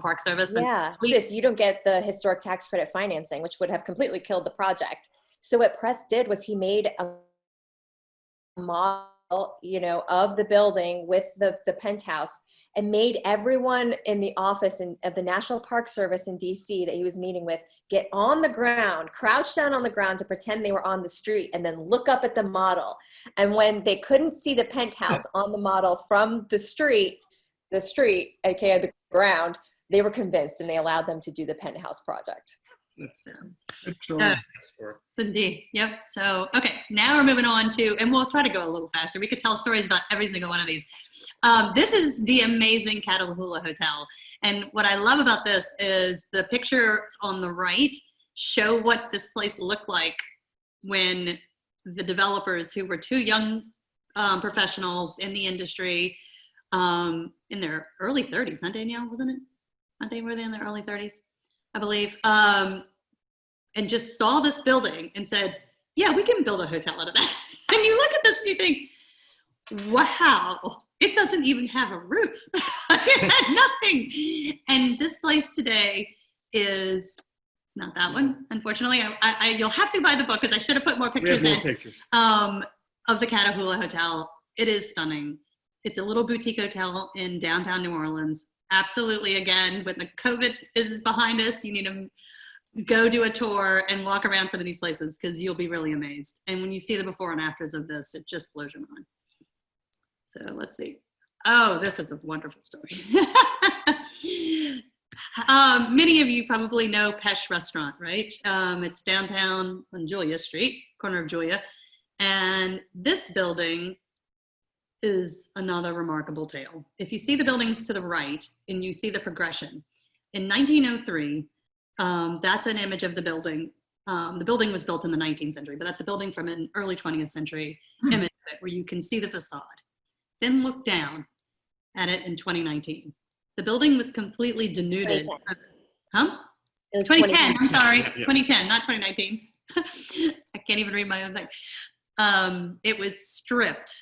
Park Service. Yeah, you don't get the historic tax credit financing, which would have completely killed the project. So what Press did was he made a model, you know, of the building with the penthouse, and made everyone in the office of the National Park Service in DC that he was meeting with get on the ground, crouch down on the ground to pretend they were on the street, and then look up at the model. And when they couldn't see the penthouse on the model from the street, aka the ground, they were convinced, and they allowed them to do the penthouse project. Indeed. Yep. So, okay, now we're moving on to, and we'll try to go a little faster. We could tell stories about every single one of these. This is the amazing Catahoula Hotel. And what I love about this is the pictures on the right show what this place looked like when the developers, who were 2 young professionals in the industry, in their early 30s, huh, Danielle, wasn't it? I think were they in their early 30s, I believe, and just saw this building and said, yeah, we can build a hotel out of that. And you look at this and you think, wow, it doesn't even have a roof. It had nothing. And this place today is not that one, unfortunately. You'll have to buy the book, because I should have put more pictures of the Catahoula Hotel. It is stunning. It's a little boutique hotel in downtown New Orleans. Absolutely, again, when the COVID is behind us, you need to go do a tour and walk around some of these places, because you'll be really amazed. And when you see the before and afters of this, it just blows your mind. So let's see. Oh, this is a wonderful story. Many of you probably know Pesh Restaurant, right? It's downtown on Julia Street, corner of Julia. And this building is another remarkable tale. If you see the buildings to the right and you see the progression, in 1903, that's an image of the building. The building was built in the 19th century, but that's a building from an early 20th century image of it, where you can see the facade. Then look down at it in 2019. The building was completely denuded. 2010. Huh? It was 2010, I'm sorry, Yeah. 2010, not 2019. I can't even read my own thing. It was stripped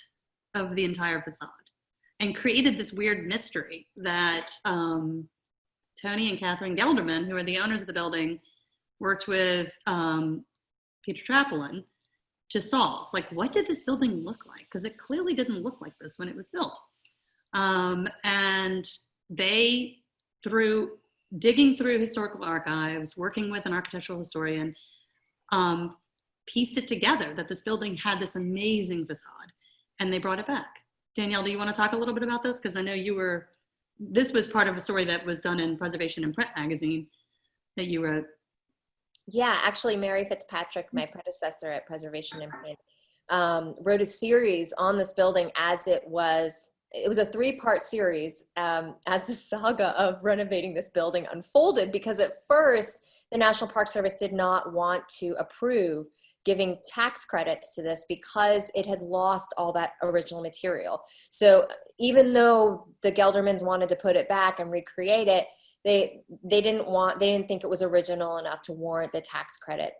of the entire facade and created this weird mystery that Tony and Catherine Gelderman, who are the owners of the building, worked with Peter Trapolin to solve. Like, what did this building look like? Because it clearly didn't look like this when it was built. And they, through digging through historical archives, working with an architectural historian, pieced it together that this building had this amazing facade, and they brought it back. Danielle, do you want to talk a little bit about this? Because I know this was part of a story that was done in Preservation and Print magazine that you wrote. Yeah, actually, Mary Fitzpatrick, my predecessor at Preservation and Print, wrote a series on this building as it was a 3-part series as the saga of renovating this building unfolded, because at first the National Park Service did not want to approve giving tax credits to this because it had lost all that original material. So even though the Geldermans wanted to put it back and recreate it, they didn't think it was original enough to warrant the tax credit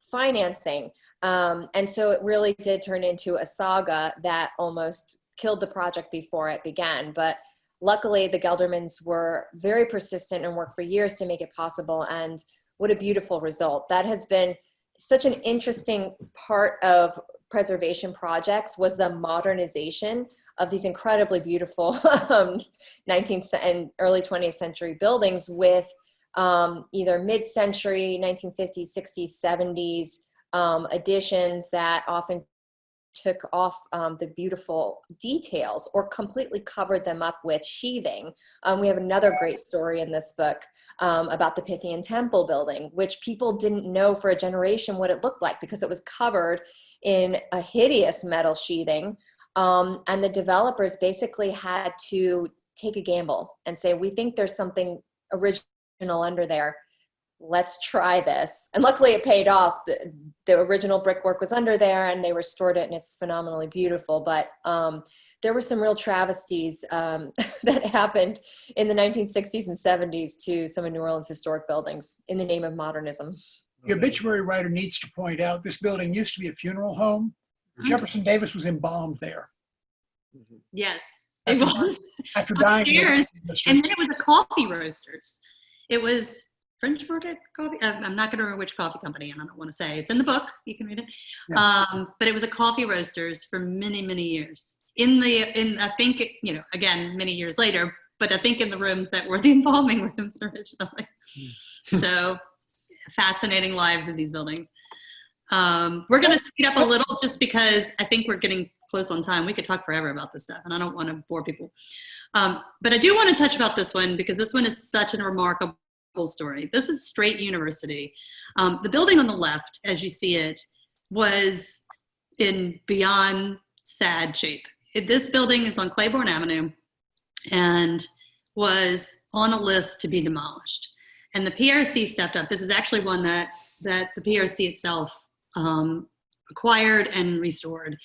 financing. And so it really did turn into a saga that almost killed the project before it began. But luckily the Geldermans were very persistent and worked for years to make it possible. And what a beautiful result. That has been such an interesting part of preservation projects, was the modernization of these incredibly beautiful 19th and early 20th century buildings with either mid-century, 1950s, 60s, 70s additions that often took off the beautiful details or completely covered them up with sheathing. We have another great story in this book about the Pythian Temple building, which people didn't know for a generation what it looked like because it was covered in a hideous metal sheathing. And the developers basically had to take a gamble and say, we think there's something original under there. Let's try this. And luckily it paid off. The original brickwork was under there and they restored it and it's phenomenally beautiful. But there were some real travesties that happened in the 1960s and 70s to some of New Orleans historic buildings in the name of modernism. The obituary writer needs to point out this building used to be a funeral home. Jefferson Davis was embalmed there. Yes, it was. After dying. Upstairs, and then it was a coffee roasters. It was French Market Coffee. I'm not going to remember which coffee company, and I don't want to say. It's in the book. You can read it. Yeah. But it was a coffee roasters for many, many years. I think, again, many years later, but I think in the rooms that were the embalming rooms originally. So fascinating lives of these buildings. We're going to speed up a little just because I think we're getting close on time. We could talk forever about this stuff and I don't want to bore people. But I do want to touch about this one because this one is such a remarkable story. This is Strait University. The building on the left, as you see it, was in beyond sad shape. This building is on Claiborne Avenue and was on a list to be demolished. And the PRC stepped up. This is actually one that the PRC itself acquired and restored,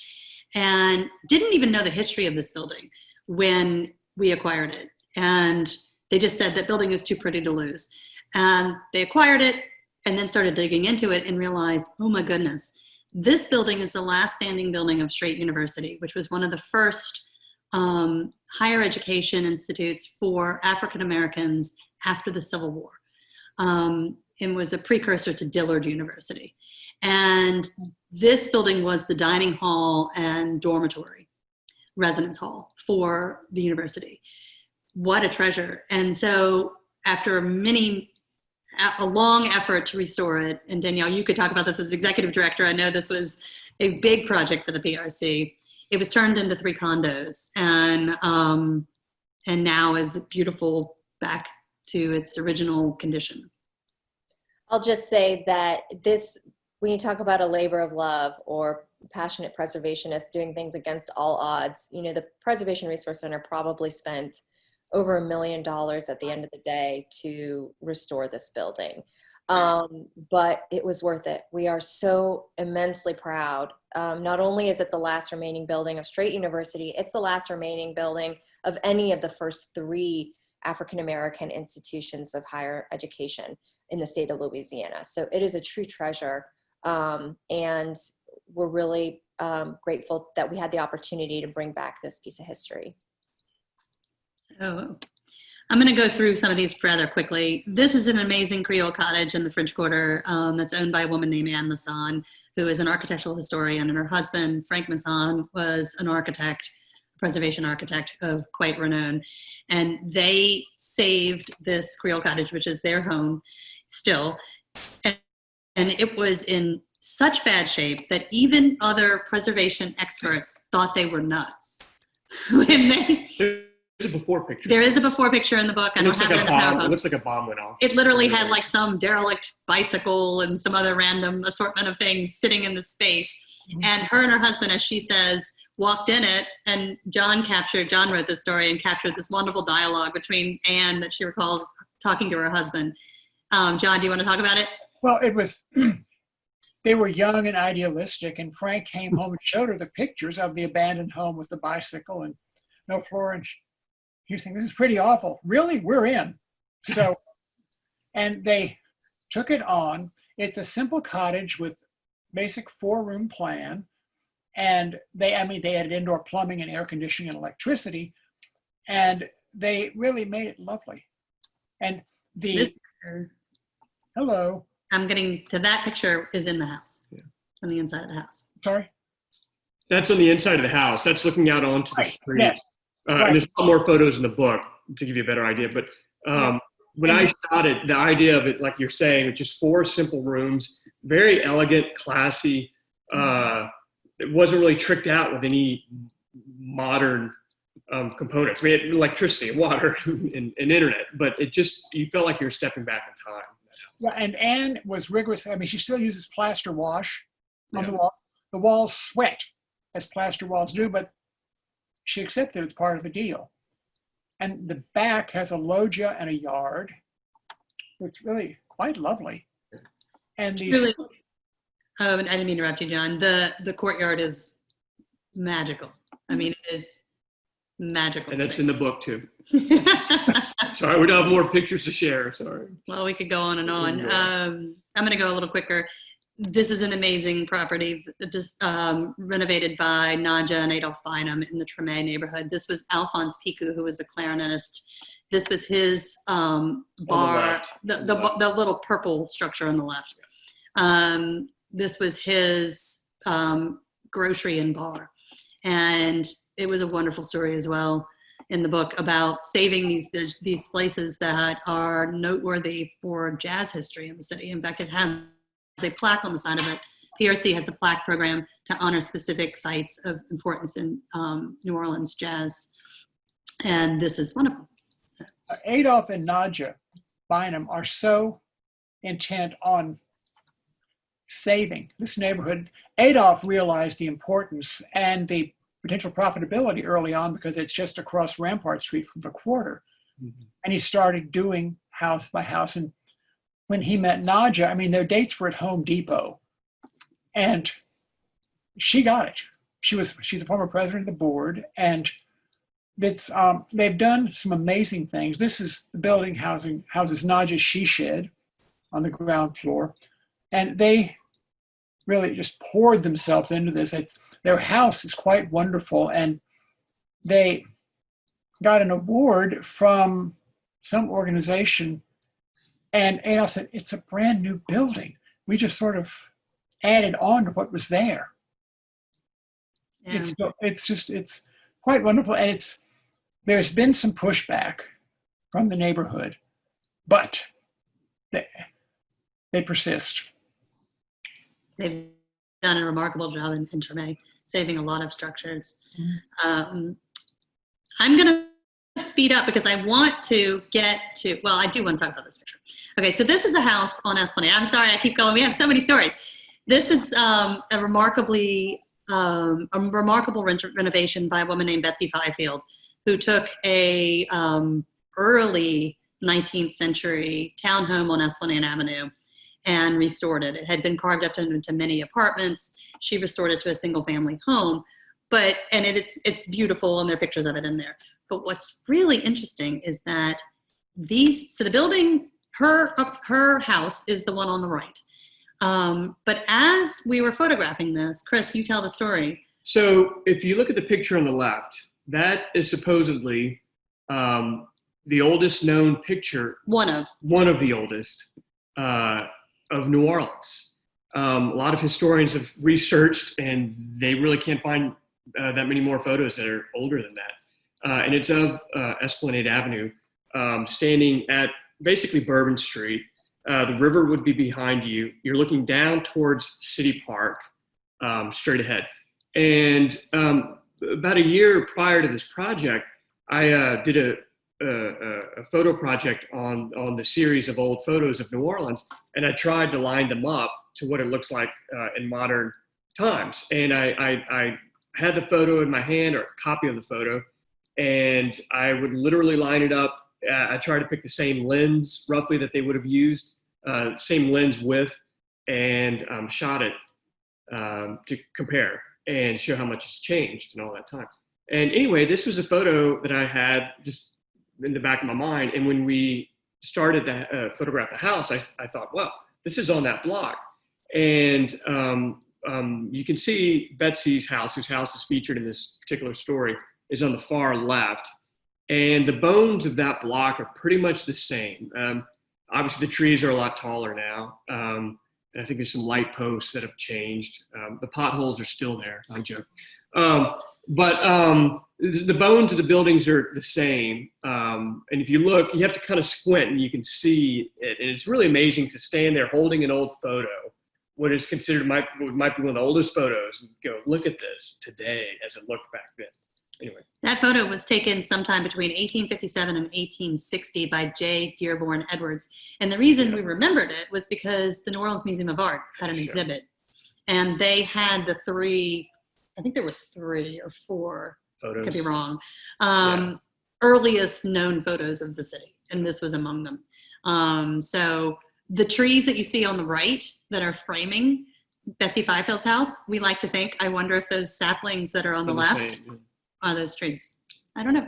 and didn't even know the history of this building when we acquired it. And they just said that building is too pretty to lose. And they acquired it and then started digging into it and realized, oh my goodness, this building is the last standing building of Strait University, which was one of the first higher education institutes for African Americans after the Civil War. And was a precursor to Dillard University. And this building was the dining hall and dormitory, residence hall for the university. What a treasure. And so after a long effort to restore it, and Danielle, you could talk about this as executive director. I know this was a big project for the PRC. It was turned into 3 condos and now is beautiful back to its original condition. I'll just say that when you talk about a labor of love or passionate preservationists doing things against all odds, the Preservation Resource Center probably spent over $1 million at the end of the day to restore this building. But it was worth it. We are so immensely proud. Not only is it the last remaining building of Strait University, it's the last remaining building of any of the first 3 African-American institutions of higher education in the state of Louisiana. So it is a true treasure. And we're really grateful that we had the opportunity to bring back this piece of history. So I'm going to go through some of these rather quickly. This is an amazing Creole cottage in the French Quarter that's owned by a woman named Anne Masson, who is an architectural historian, and her husband, Frank Masson, was an architect, preservation architect of quite renown. And they saved this Creole cottage, which is their home still. And it was in such bad shape that even other preservation experts thought they were nuts. There's a before picture. There is a before picture in the book. I don't have it in the PowerPoint. It looks like a bomb went off. It literally had like some derelict bicycle and some other random assortment of things sitting in the space. And her and her husband, as she says, walked in it, and John wrote this story and captured this wonderful dialogue between Anne that she recalls talking to her husband. John, do you want to talk about it? Well, it was, they were young and idealistic, and Frank came home and showed her the pictures of the abandoned home with the bicycle and no floor, and he was thinking, this is pretty awful. Really? We're in. So, and they took it on. It's a simple cottage with basic 4-room plan. And they added indoor plumbing and air conditioning and electricity. And they really made it lovely. And hello. I'm getting to that picture is in the house, on the inside of the house. Sorry? That's on the inside of the house. That's looking out onto the street. Yes. And there's a lot more photos in the book to give you a better idea. But when I shot it, the idea of it, like you're saying, it's just 4 simple rooms, very elegant, classy. It wasn't really tricked out with any modern components. I mean, electricity, water, and internet, but it just, you felt like you were stepping back in time. Yeah, and Anne was rigorous. I mean, she still uses plaster wash on Yeah. the wall. The walls sweat, as plaster walls do, but she accepted it's part of the deal. And the back has a loggia and a yard. It's really quite lovely. And these, Really, I didn't mean to interrupt you, John. The courtyard is magical. I mean, it is magical. And that's in the space. book too. Sorry, we don't have more pictures to share. Sorry. Well, we could go on and on. Yeah. I'm going to go a little quicker. This is an amazing property, just renovated by Nadja and Adolf Bynum in the Tremé neighborhood. This was Alphonse Picou, who was a clarinetist. This was his bar, the little purple structure on the left. This was his grocery and bar. And it was a wonderful story as well in the book about saving these places that are noteworthy for jazz history in the city. In fact, it has a plaque on the side of it. PRC has a plaque program to honor specific sites of importance in New Orleans jazz. And this is one of them. So. Adolf and Nadja Bynum are so intent on saving this neighborhood. Adolf realized the importance and the potential profitability early on because it's just across Rampart Street from the quarter. Mm-hmm. And he started doing house by house. And when he met Nadja, I mean, their dates were at Home Depot. And she got it. She's a former president of the board. And it's they've done some amazing things. This is the building houses Nadja's she shed on the ground floor. And they really just poured themselves into this. Their house is quite wonderful. And they got an award from some organization. And Adolf said, it's a brand new building. We just sort of added on to what was there. Yeah. It's quite wonderful. And there's been some pushback from the neighborhood, but they persist. They've done a remarkable job in Tremé, saving a lot of structures. Mm-hmm. I'm going to speed up because I want to get to, well, I do want to talk about this picture. Okay, so this is a house on Esplanade. I'm sorry, I keep going. We have so many stories. This is a remarkable renovation by a woman named Betsy Fifield, who took a early 19th century townhome on Esplanade Avenue and restored it. It had been carved up into many apartments. She restored it to a single family home, and it's beautiful, and there are pictures of it in there. But what's really interesting is that the building, her house is the one on the right. But as we were photographing this, Chris, you tell the story. So if you look at the picture on the left, that is supposedly the oldest known picture. One of the oldest of New Orleans. A lot of historians have researched, and they really can't find that many more photos that are older than that. And it's of Esplanade Avenue, standing at basically Bourbon Street. The river would be behind you. You're looking down towards City Park, straight ahead. And about a year prior to this project, I did a photo project on the series of old photos of New Orleans, and I tried to line them up to what it looks like in modern times. And I had the photo in my hand, or a copy of the photo, and I would literally line it up. I tried to pick the same lens roughly that they would have used, same lens width, and shot it to compare and show how much has changed in all that time. And anyway, this was a photo that I had just in the back of my mind. And when we started to photograph the house, I thought, well, this is on that block. And you can see Betsy's house, whose house is featured in this particular story, is on the far left. And the bones of that block are pretty much the same. Obviously, the trees are a lot taller now. And I think there's some light posts that have changed. The potholes are still there. I'm joking. The bones of the buildings are the same. And if you look, you have to kind of squint and you can see it. And it's really amazing to stand there holding an old photo, what is considered might be one of the oldest photos, and go, look at this today as it looked back then. Anyway. That photo was taken sometime between 1857 and 1860 by J. Dearborn Edwards. And the reason we remembered it was because the New Orleans Museum of Art had an exhibit. And they had the three, I think there were 3 or 4, photos. Could be wrong, earliest known photos of the city. And this was among them. So the trees that you see on the right that are framing Betsy Fifield's house, we like to think, I wonder if those saplings that are on the left are those trees. I don't know.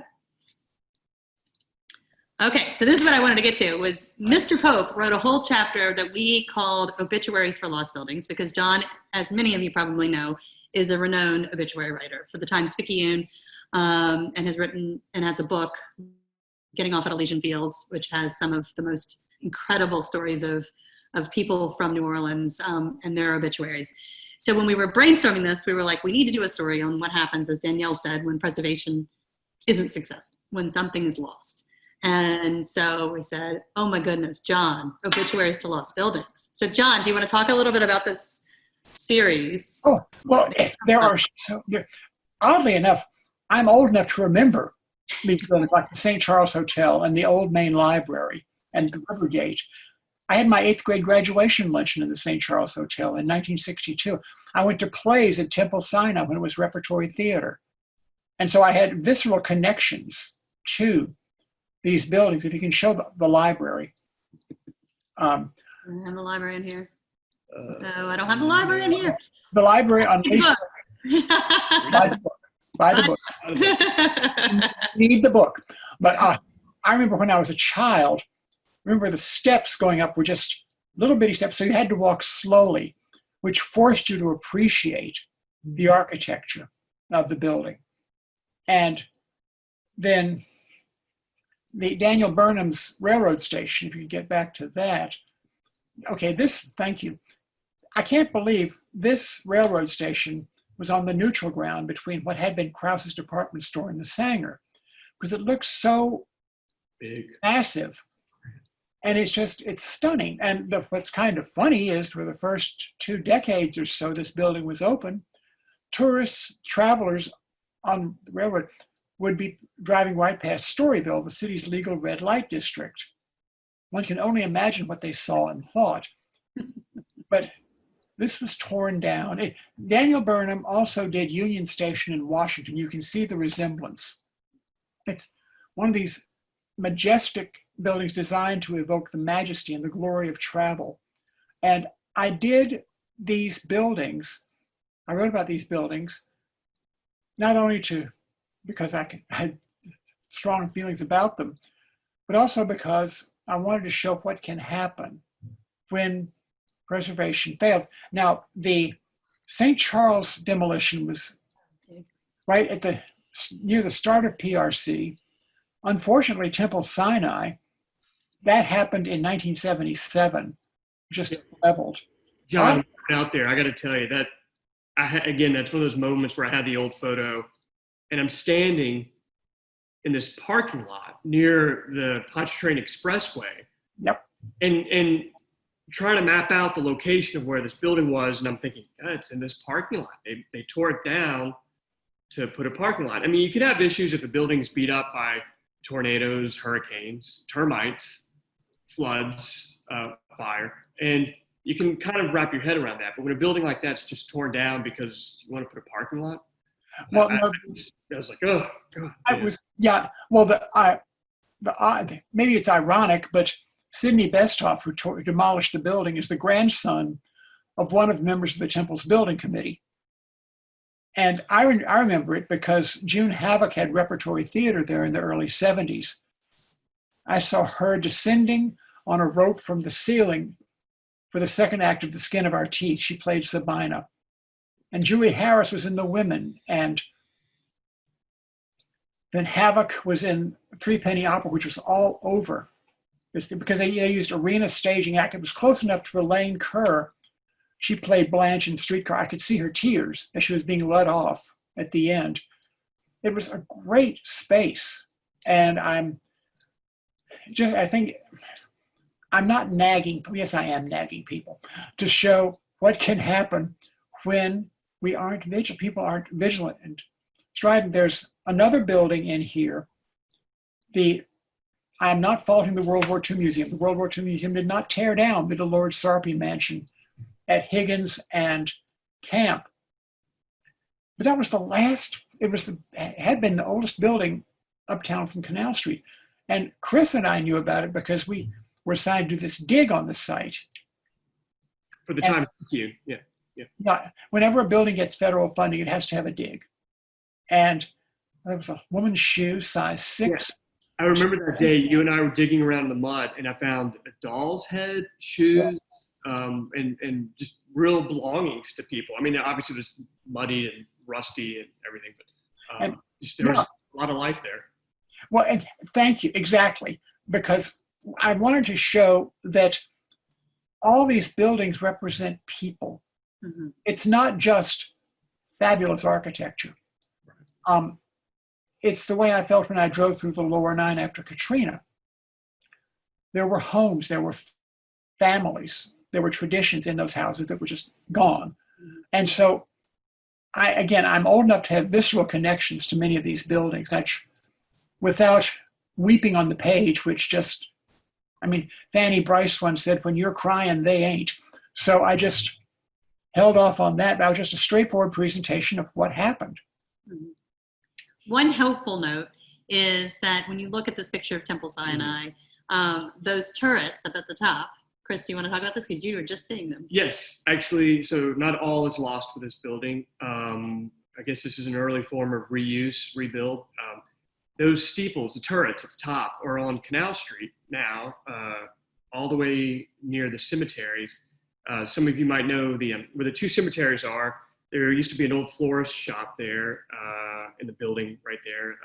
Okay, so this is what I wanted to get to, was Mr. Pope wrote a whole chapter that we called Obituaries for Lost Buildings, because John, as many of you probably know, is a renowned obituary writer for the Times-Picayune, and has written and has a book, Getting Off at Elysian Fields, which has some of the most incredible stories of people from New Orleans and their obituaries. So when we were brainstorming this, we were like, we need to do a story on what happens, as Danielle said, when preservation isn't successful, when something is lost. And so we said, oh my goodness, John, Obituaries to Lost Buildings. So John, do you want to talk a little bit about this series? Oh, well, oddly enough, I'm old enough to remember these buildings, like the St. Charles Hotel and the Old Main Library and the River Gate. I had my 8th grade graduation luncheon in the St. Charles Hotel in 1962. I went to plays at Temple Sinai when it was repertory theater. And so I had visceral connections to these buildings. If you can show the library. I have the library in here. No, I don't have the library in here. The library on Buy the book. Read the book. But I remember when I was a child, remember the steps going up were just little bitty steps, so you had to walk slowly, which forced you to appreciate the architecture of the building. And then the Daniel Burnham's railroad station, if you could get back to that. Okay, thank you. I can't believe this railroad station was on the neutral ground between what had been Krause's department store and the Sanger, because it looks so big, massive. And it's stunning. And what's kind of funny is for the first 2 decades or so this building was open, tourists, travelers on the railroad would be driving right past Storyville, the city's legal red light district. One can only imagine what they saw and thought. But this was torn down. Daniel Burnham also did Union Station in Washington. You can see the resemblance. It's one of these majestic buildings designed to evoke the majesty and the glory of travel. And I did these buildings, I wrote about these buildings, not only because I had strong feelings about them, but also because I wanted to show what can happen when preservation fails. Now, the St. Charles demolition was right at near the start of PRC. Unfortunately, Temple Sinai, that happened in 1977, just leveled. John, out there, I got to tell you that, again, that's one of those moments where I had the old photo and I'm standing in this parking lot near the Pontchartrain Expressway. Yep. And trying to map out the location of where this building was. And I'm thinking, God, it's in this parking lot. They tore it down to put a parking lot. I mean, you could have issues if a building's beat up by tornadoes, hurricanes, termites, floods, fire. And you can kind of wrap your head around that. But when a building like that's just torn down because you want to put a parking lot, well, I was like, oh, God. It was, yeah. Well, maybe it's ironic, but Sidney Besthoff, who demolished the building, is the grandson of one of the members of the Temple's building committee. And I remember it because June Havoc had repertory theater there in the early 70s. I saw her descending on a rope from the ceiling for the second act of The Skin of Our Teeth. She played Sabina. And Julie Harris was in The Women. And then Havoc was in Three Penny Opera, which was all over. Because they used arena staging act. It was close enough to Elaine Kerr she played Blanche in Streetcar. I could see her tears as she was being led off at the end. It was a great space. And I think I'm not nagging, yes, I am nagging people to show what can happen when we aren't vigilant, people aren't vigilant and strident. There's another building in here. I'm not faulting the World War II Museum. The World War II Museum did not tear down the Lord Sarpy Mansion at Higgins and Camp. But that was the last, it had been the oldest building uptown from Canal Street. And Chris and I knew about it because we were assigned to do this dig on the site. For the time, yeah. Yeah, whenever a building gets federal funding, it has to have a dig. And there was a woman's shoe, size 6. Yeah. I remember that day you and I were digging around in the mud, and I found a doll's head, shoes, and just real belongings to people. I mean, obviously it was muddy and rusty and everything, but there was a lot of life there. Well, and thank you, exactly, because I wanted to show that all these buildings represent people. Mm-hmm. It's not just fabulous architecture. It's the way I felt when I drove through the Lower 9 after Katrina. There were homes, there were families, there were traditions in those houses that were just gone. And so, I'm old enough to have visceral connections to many of these buildings without weeping on the page, which just, Fanny Bryce once said, when you're crying, they ain't. So I just held off on that. That was just a straightforward presentation of what happened. Mm-hmm. One helpful note is that when you look at this picture of Temple Sinai, those turrets up at the top, Chris, do you want to talk about this? Because you were just seeing them. Yes, actually, so not all is lost with this building. I guess this is an early form of reuse, rebuild. Those steeples, the turrets at the top, are on Canal Street now, all the way near the cemeteries. Some of you might know where the two cemeteries are. There used to be an old florist shop there in the building right there.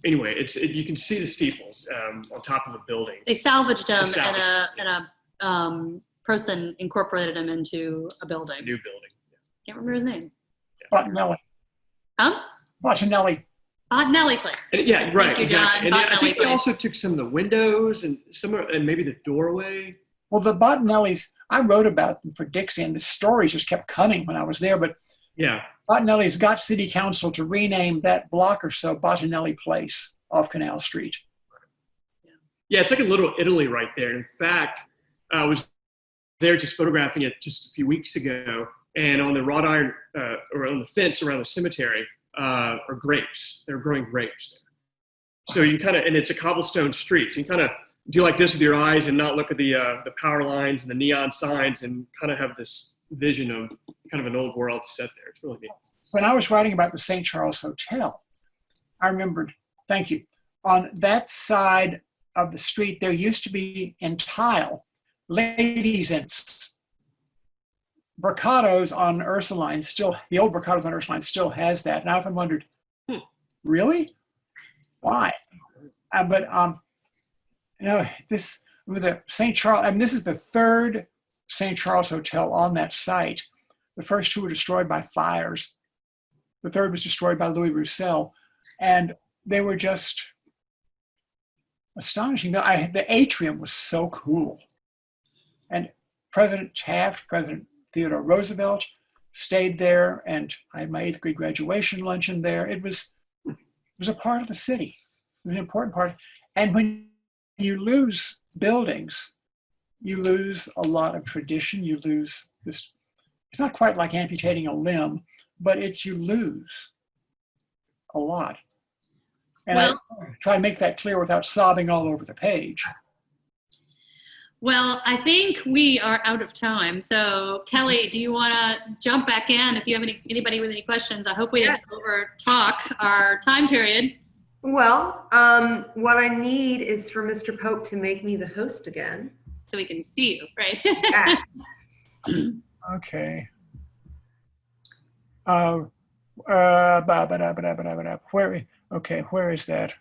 Anyway, you can see the steeples on top of a building. They salvaged them, and a person incorporated them into a building. A new building. Yeah. Can't remember his name. Yeah. Bottinelli. Huh? Bottinelli. Bottinelli place. Yeah, right. Thank you, exactly. John. And I think they also took some of the windows and maybe the doorway. Well, the Bottinellis, I wrote about them for Dixie, and the stories just kept coming when I was there. But yeah, Bottinelli's got city council to rename that block or so Bottinelli Place off Canal Street. Yeah, it's like a little Italy right there. In fact, I was there just photographing it just a few weeks ago, and on the wrought iron or on the fence around the cemetery are grapes. They're growing grapes there. So you and it's a cobblestone street. So you kind of do like this with your eyes and not look at the power lines and the neon signs and kind of have this vision of kind of an old world set there. It's really neat. When I was writing about the St. Charles Hotel, I remembered, thank you, on that side of the street, there used to be in tile, ladies' inns. Brocato's on Ursuline the old Brocato's on Ursuline still has that. And I often wondered, really? Why? This with the St. Charles, this is the third St. Charles Hotel on that site. The first two were destroyed by fires. The third was destroyed by Louis Roussel. And they were just astonishing. The atrium was so cool. And President Taft, President Theodore Roosevelt stayed there, and I had my 8th grade graduation luncheon there. It was a part of the city. It was an important part. And when you lose buildings, you lose a lot of tradition. You lose this. It's not quite like amputating a limb, but you lose a lot. And I try to make that clear without sobbing all over the page. Well, I think we are out of time. So Kelly, do you want to jump back in if you have anybody with any questions? I hope we didn't over talk our time period. Well, what I need is for Mr. Pope to make me the host again. So we can see you, right? Yeah. Okay. Where is that?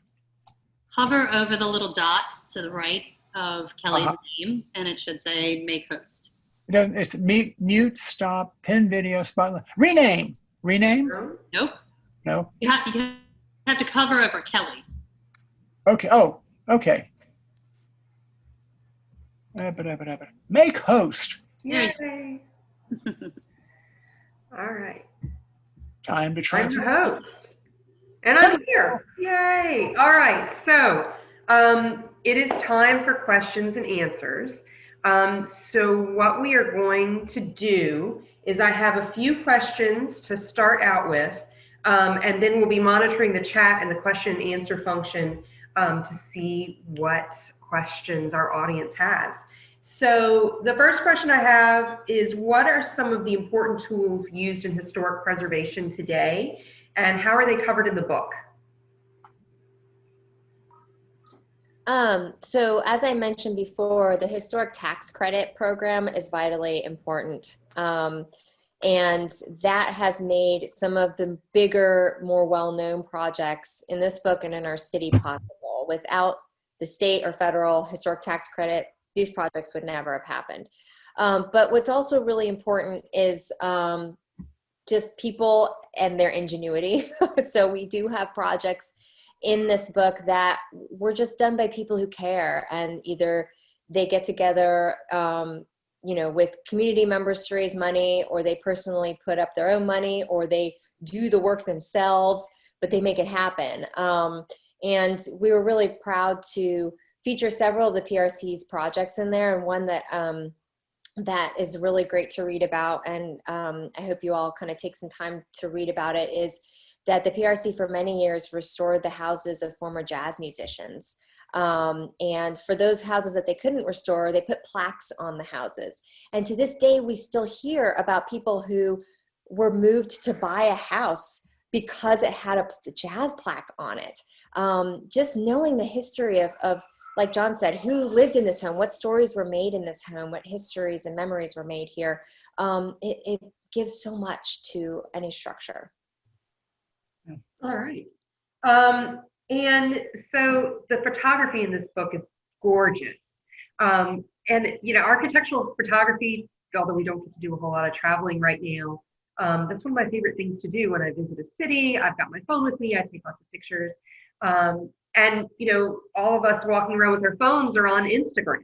Hover over the little dots to the right of Kelly's name, and it should say make host. It's mute, stop, pin video, spotlight. Rename. Nope. No. You have to cover over Kelly. Okay. Oh, okay. Make host. Yay. All right. Time to I'm transfer. the host. And I'm here. Yay. All right. So it is time for questions and answers. So what we are going to do is I have a few questions to start out with, and then we'll be monitoring the chat and the question and answer function to see what questions our audience has. So the first question I have is, what are some of the important tools used in historic preservation today, and how are they covered in the book? So as I mentioned before, the historic tax credit program is vitally important. And that has made some of the bigger, more well-known projects in this book and in our city possible. Without the state or federal historic tax credit, these projects would never have happened. But what's also really important is just people and their ingenuity. So we do have projects in this book that were just done by people who care, and either they get together with community members to raise money, or they personally put up their own money, or they do the work themselves, but they make it happen. And we were really proud to feature several of the PRC's projects in there, and one that that is really great to read about, and I hope you all kind of take some time to read about it, is that the PRC for many years restored the houses of former jazz musicians. And for those houses that they couldn't restore, they put plaques on the houses. And to this day, we still hear about people who were moved to buy a house because it had a jazz plaque on it. Just knowing the history of, like John said, who lived in this home, what stories were made in this home, what histories and memories were made here, it gives so much to any structure. All right. And so the photography in this book is gorgeous. And, architectural photography, although we don't get to do a whole lot of traveling right now, that's one of my favorite things to do when I visit a city. I've got my phone with me. I take lots of pictures. And, all of us walking around with our phones are on Instagram.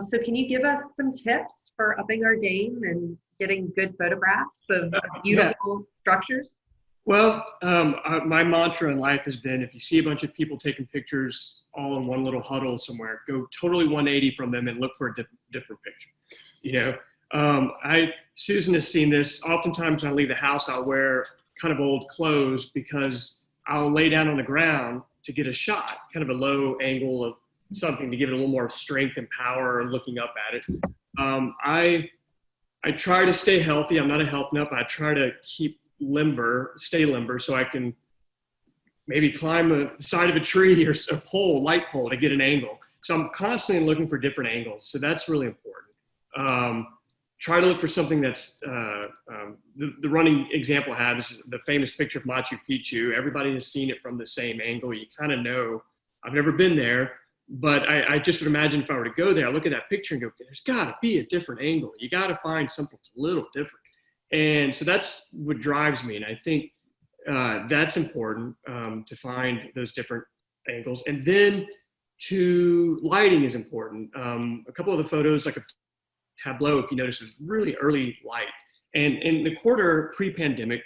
So can you give us some tips for upping our game and getting good photographs of beautiful structures? Well, my mantra in life has been, if you see a bunch of people taking pictures all in one little huddle somewhere, go totally 180 from them and look for a different picture. Susan has seen this. Oftentimes when I leave the house, I'll wear kind of old clothes because I'll lay down on the ground to get a shot, kind of a low angle of something to give it a little more strength and power looking up at it. I try to stay healthy. I'm not a health nut, but I try to stay limber, so I can maybe climb the side of a tree or a light pole to get an angle. So I'm constantly looking for different angles. So that's really important. Try to look for something that's, the running example I have is the famous picture of Machu Picchu. Everybody has seen it from the same angle. You kind of know. I've never been there, but I just would imagine if I were to go there, I look at that picture and go, there's got to be a different angle. You got to find something that's a little different. And so that's what drives me. And I think that's important to find those different angles. And then lighting is important. A couple of the photos, like a tableau, if you notice, is really early light. And in the quarter pre-pandemic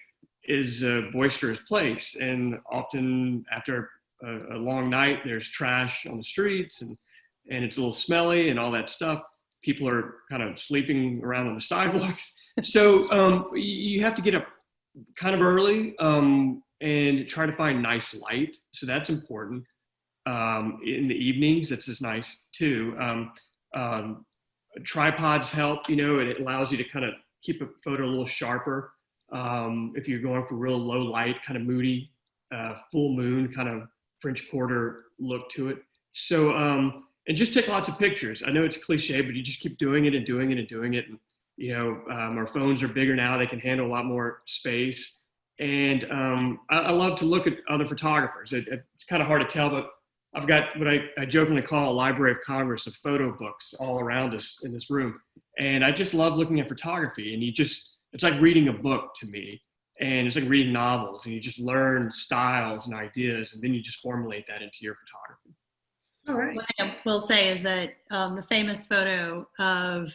is a boisterous place. And often after a long night, there's trash on the streets and it's a little smelly and all that stuff. People are kind of sleeping around on the sidewalks. So you have to get up kind of early and try to find nice light. So that's important. In the evenings, that's just nice too. Tripods help, it allows you to kind of keep a photo a little sharper. If you're going for real low light, kind of moody, full moon, kind of French Quarter look to it. So, and just take lots of pictures. I know it's a cliche, but you just keep doing it and doing it and doing it. And, our phones are bigger now. They can handle a lot more space. And I love to look at other photographers. It's kind of hard to tell, but I've got what I jokingly call a Library of Congress of photo books all around us in this room. And I just love looking at photography, and it's like reading a book to me. And it's like reading novels, and you just learn styles and ideas, and then you just formulate that into your photography. All right. What I will say is that the famous photo of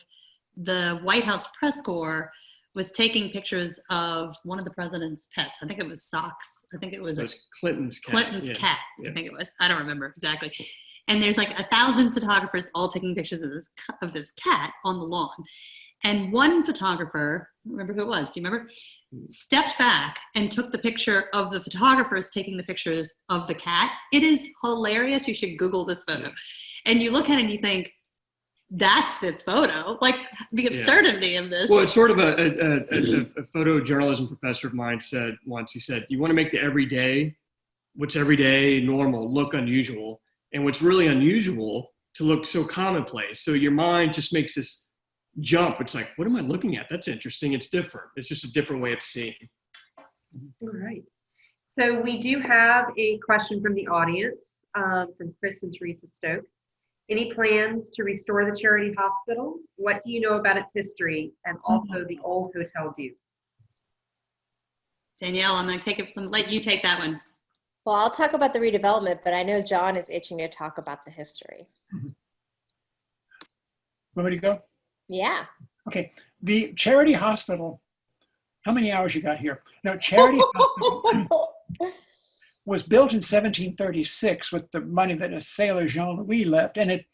the White House press corps was taking pictures of one of the president's pets. I think it was Socks. I think it was Clinton's cat. Clinton's cat. I think it was. I don't remember exactly. And there's like 1,000 photographers all taking pictures of this cat on the lawn. And one photographer, I don't remember who it was, do you remember? Stepped back and took the picture of the photographers taking the pictures of the cat. It is hilarious. You should Google this photo. And you look at it and you think, that's the photo. Like the absurdity of this. Well, it's sort of a photojournalism professor of mine said once, he said, you want to make what's everyday, normal, look unusual. And what's really unusual to look so commonplace. So your mind just makes this jump. It's like, what am I looking at? That's interesting. It's different. It's just a different way of seeing. All right. So we do have a question from the audience, from Chris and Teresa Stokes. Any plans to restore the charity hospital? What do you know about its history and also the old Hotel Dieu? Danielle, I'm going to let you take that one. Well, I'll talk about the redevelopment, but I know John is itching to talk about the history. Want me to go? Yeah. Okay. The charity hospital, how many hours you got here? No, charity hospital was built in 1736 with the money that a sailor Jean-Louis left, and it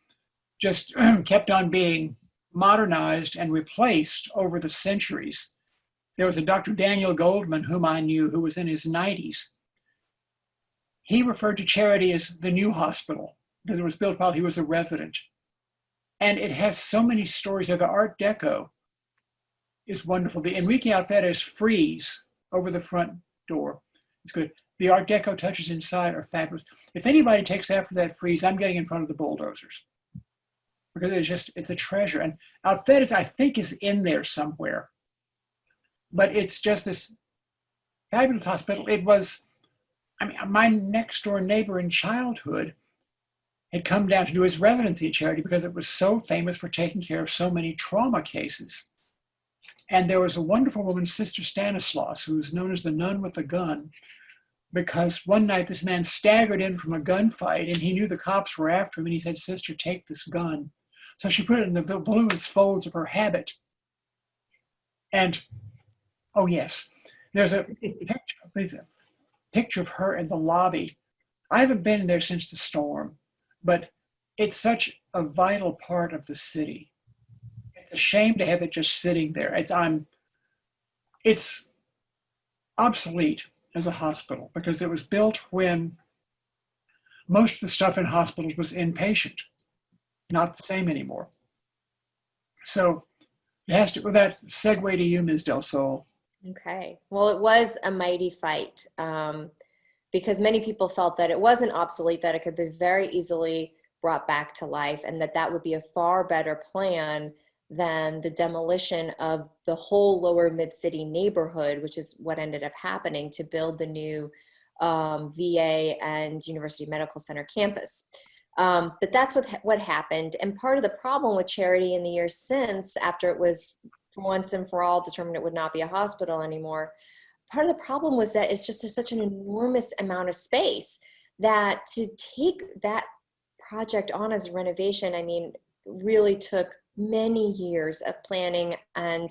just kept on being modernized and replaced over the centuries. There was a Dr. Daniel Goldman, whom I knew, who was in his 90s. He referred to charity as the new hospital because it was built while he was a resident. And it has so many stories of the Art Deco is wonderful. The Enrique Alferez frieze over the front door is good. The Art Deco touches inside are fabulous. If anybody takes after that frieze, I'm getting in front of the bulldozers because it's a treasure. And Alferez, I think, is in there somewhere. But it's just this fabulous hospital. It was, my next door neighbor in childhood had come down to do his residency at Charity because it was so famous for taking care of so many trauma cases. And there was a wonderful woman, Sister Stanislaus, who was known as the nun with the gun, because one night this man staggered in from a gunfight and he knew the cops were after him, and he said, "Sister, take this gun." So she put it in the voluminous folds of her habit. And, oh yes, there's a picture of her in the lobby. I haven't been in there since the storm, but it's such a vital part of the city. It's a shame to have it just sitting there. It's obsolete as a hospital because it was built when most of the stuff in hospitals was inpatient, not the same anymore. So it has to, with that segue to you, Ms. Del Sol. Okay. Well, it was a mighty fight because many people felt that it wasn't obsolete, that it could be very easily brought back to life, and that would be a far better plan than the demolition of the whole lower mid-city neighborhood, which is what ended up happening to build the new VA and University Medical Center campus. But that's what happened. And part of the problem with Charity in the years since, after it was for once and for all determined it would not be a hospital anymore, part of the problem was that it's just such an enormous amount of space that to take that project on as a renovation, I mean, really took many years of planning and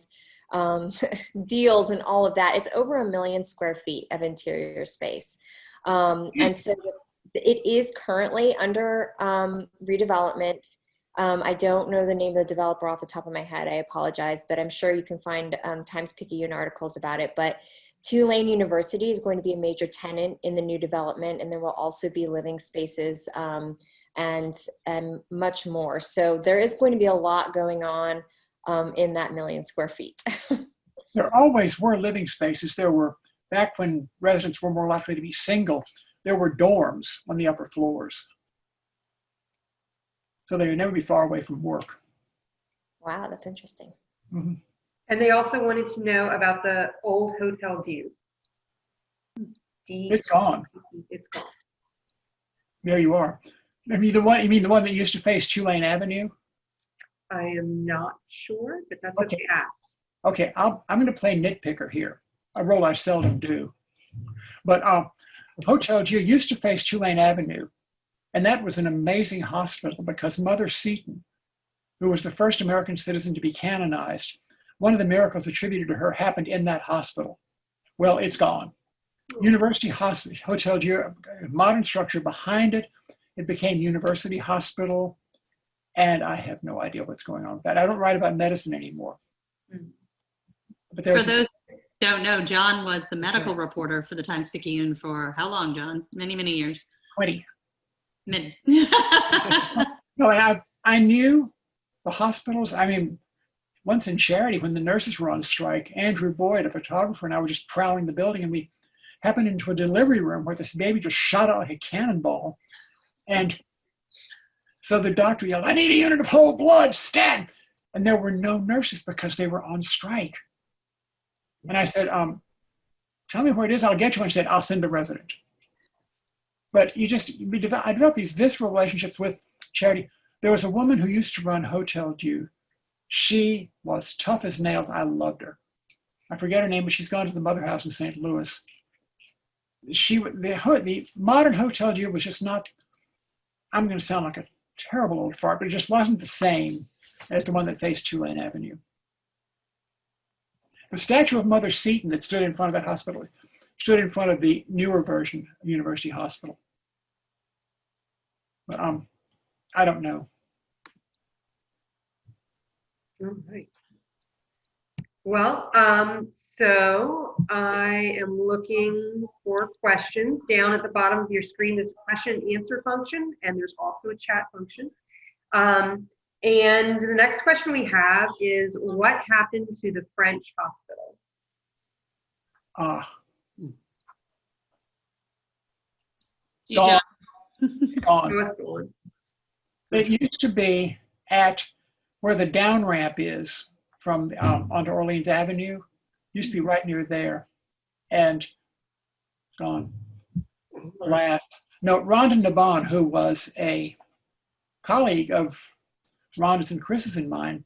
deals and all of that. It's over 1 million square feet of interior space. And so it is currently under redevelopment. I don't know the name of the developer off the top of my head. I apologize, but I'm sure you can find Times-Picayune articles about it. But Tulane University is going to be a major tenant in the new development, and there will also be living spaces and much more. So there is going to be a lot going on in that 1 million square feet. There always were living spaces. There were, back when residents were more likely to be single, there were dorms on the upper floors. So they would never be far away from work. Wow, that's interesting. Mm-hmm. And they also wanted to know about the old Hotel Dieu. It's gone. It's gone. There you are. You mean the one that used to face Tulane Avenue? I am not sure, but that's what Okay. she asked. Okay, I'm going to play nitpicker here, a role I seldom do. But Hotel Dieu used to face Tulane Avenue, and that was an amazing hospital because Mother Seton, who was the first American citizen to be canonized, one of the miracles attributed to her happened in that hospital. Well, it's gone. University Hospital, Hotel Dieu, modern structure behind it, it became University Hospital, and I have no idea what's going on with that. I don't write about medicine anymore. But For those who don't know, John was the medical reporter for the Times-Picayune for how long, John? Many, many years. 20. No, I knew the hospitals. I mean, once in Charity, when the nurses were on strike, Andrew Boyd, a photographer, and I were just prowling the building, and we happened into a delivery room where this baby just shot out like a cannonball. And so the doctor yelled, "I need a unit of whole blood, stat!" And there were no nurses because they were on strike. And I said, tell me where it is, I'll get you. And she said, I'll send a resident. But I developed these visceral relationships with Charity. There was a woman who used to run Hotel Dieu. She was tough as nails. I loved her. I forget her name, but she's gone to the Mother House in St. Louis. The modern Hotel Dieu was just not, I'm going to sound like a terrible old fart, but it just wasn't the same as the one that faced Tulane Avenue. The statue of Mother Seton that stood in front of that hospital stood in front of the newer version of University Hospital. But I don't know. All right. Well, so I am looking for questions. Down at the bottom of your screen, there's a question and answer function, and there's also a chat function. And the next question we have is, what happened to the French hospital? Gone. So it's gone. It used to be at where the down ramp is from onto Orleans Avenue. Used to be right near there, and gone. Alas. No, Rhonda Nabon, who was a colleague of Rhonda's and Chris's and mine,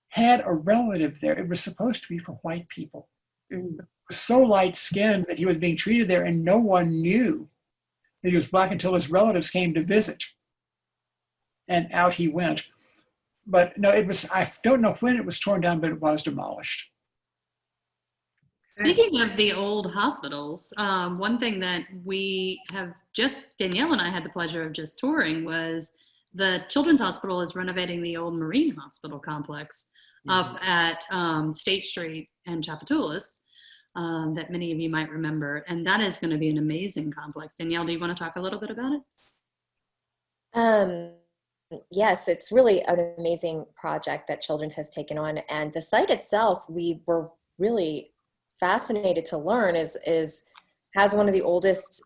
had a relative there. It was supposed to be for white people. It was so light-skinned that he was being treated there, and no one knew that he was black until his relatives came to visit. And out he went. But no, I don't know when it was torn down, but it was demolished. Speaking of the old hospitals, one thing that Danielle and I had the pleasure of just touring was the Children's Hospital is renovating the old Marine Hospital complex up at State Street and Chapatoulas that many of you might remember. And that is going to be an amazing complex. Danielle, do you want to talk a little bit about it? Yes, it's really an amazing project that Children's has taken on. And the site itself, we were really fascinated to learn has one of the oldest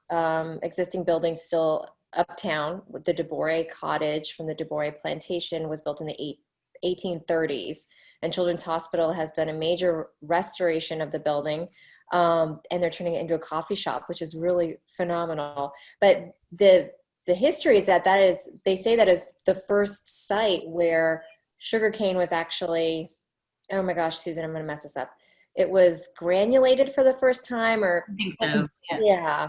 existing buildings still uptown. The DeBoer cottage from the DeBoer plantation was built in the 1830s, and Children's Hospital has done a major restoration of the building, and they're turning it into a coffee shop, which is really phenomenal. But the history is they say that is the first site where sugarcane was actually, oh my gosh, Susan, I'm going to mess this up. It was granulated for the first time, or I think so. Yeah.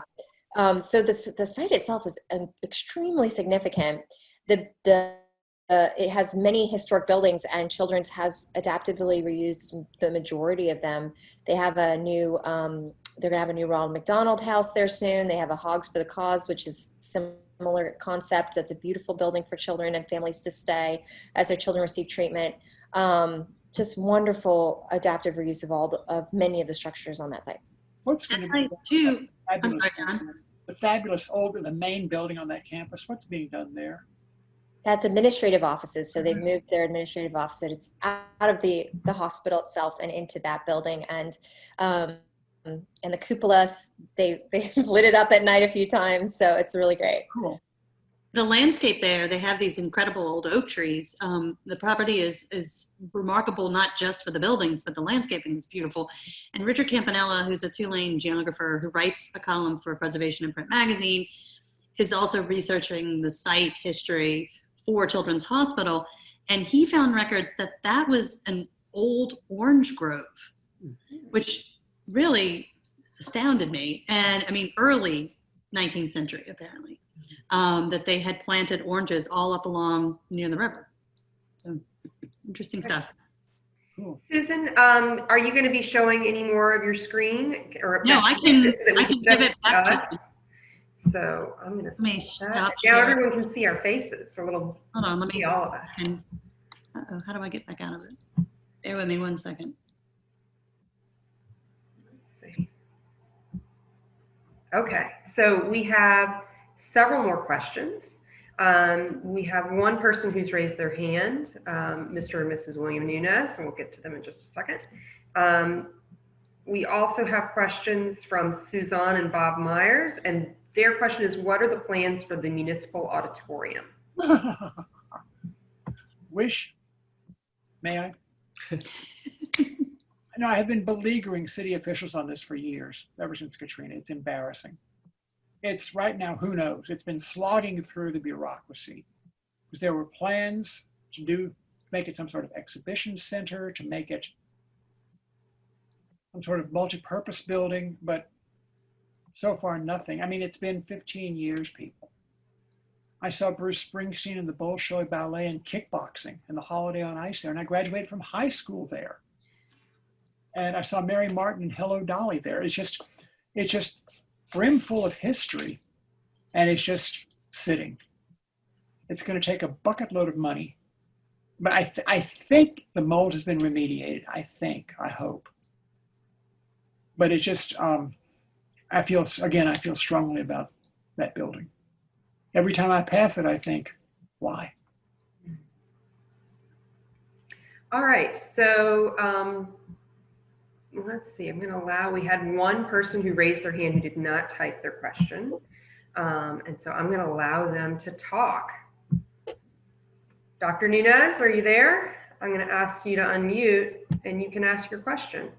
So the site itself is extremely significant. It has many historic buildings, and Children's has adaptively reused the majority of them. They have a new, they're gonna have a new Ronald McDonald House there soon. They have a Hogs for the Cause, which is similar concept. That's a beautiful building for children and families to stay as their children receive treatment. Just wonderful adaptive reuse of many of the structures on that site. What's going to be the fabulous the main building on that campus? What's being done there? That's administrative offices. So they've moved their administrative offices out of the hospital itself and into that building. And the cupola, they lit it up at night a few times. So it's really great. Cool. The landscape there, they have these incredible old oak trees. The property is remarkable, not just for the buildings, but the landscaping is beautiful. And Richard Campanella, who's a Tulane geographer who writes a column for Preservation and Print magazine, is also researching the site history for Children's Hospital. And he found records that was an old orange grove, which really astounded me. And I mean, early 19th century, apparently, that they had planted oranges all up along near the river. So interesting stuff. Cool. Susan, are you going to be showing any more of your screen? Or No, I can give it back to you. So I'm going to stop now sharing. everyone can see our faces. A little. Hold on, let me see all of us. Uh-oh, how do I get back out of it? Bear with me 1 second. Let's see. Okay, so we have several more questions. We have one person who's raised their hand, Mr. and Mrs. William Nunez, and we'll get to them in just a second. We also have questions from Suzanne and Bob Myers, and their question is, what are the plans for the municipal auditorium? Wish, may I? No, I have been beleaguering city officials on this for years, ever since Katrina. It's embarrassing. It's right now, who knows? It's been slogging through the bureaucracy because there were plans to make it some sort of exhibition center, to make it some sort of multi-purpose building, but so far nothing. I mean, it's been 15 years, people. I saw Bruce Springsteen in the Bolshoi Ballet and kickboxing and the Holiday on Ice there, and I graduated from high school there. And I saw Mary Martin and Hello Dolly there. It's just brimful of history, and it's just sitting. It's going to take a bucket load of money, but I think the mold has been remediated. I hope. But it's just, I feel strongly about that building. Every time I pass it, I think, why? All right, so let's see, I'm going to we had one person who raised their hand who did not type their question. And so I'm going to allow them to talk. Dr. Nunez, are you there? I'm going to ask you to unmute and you can ask your question.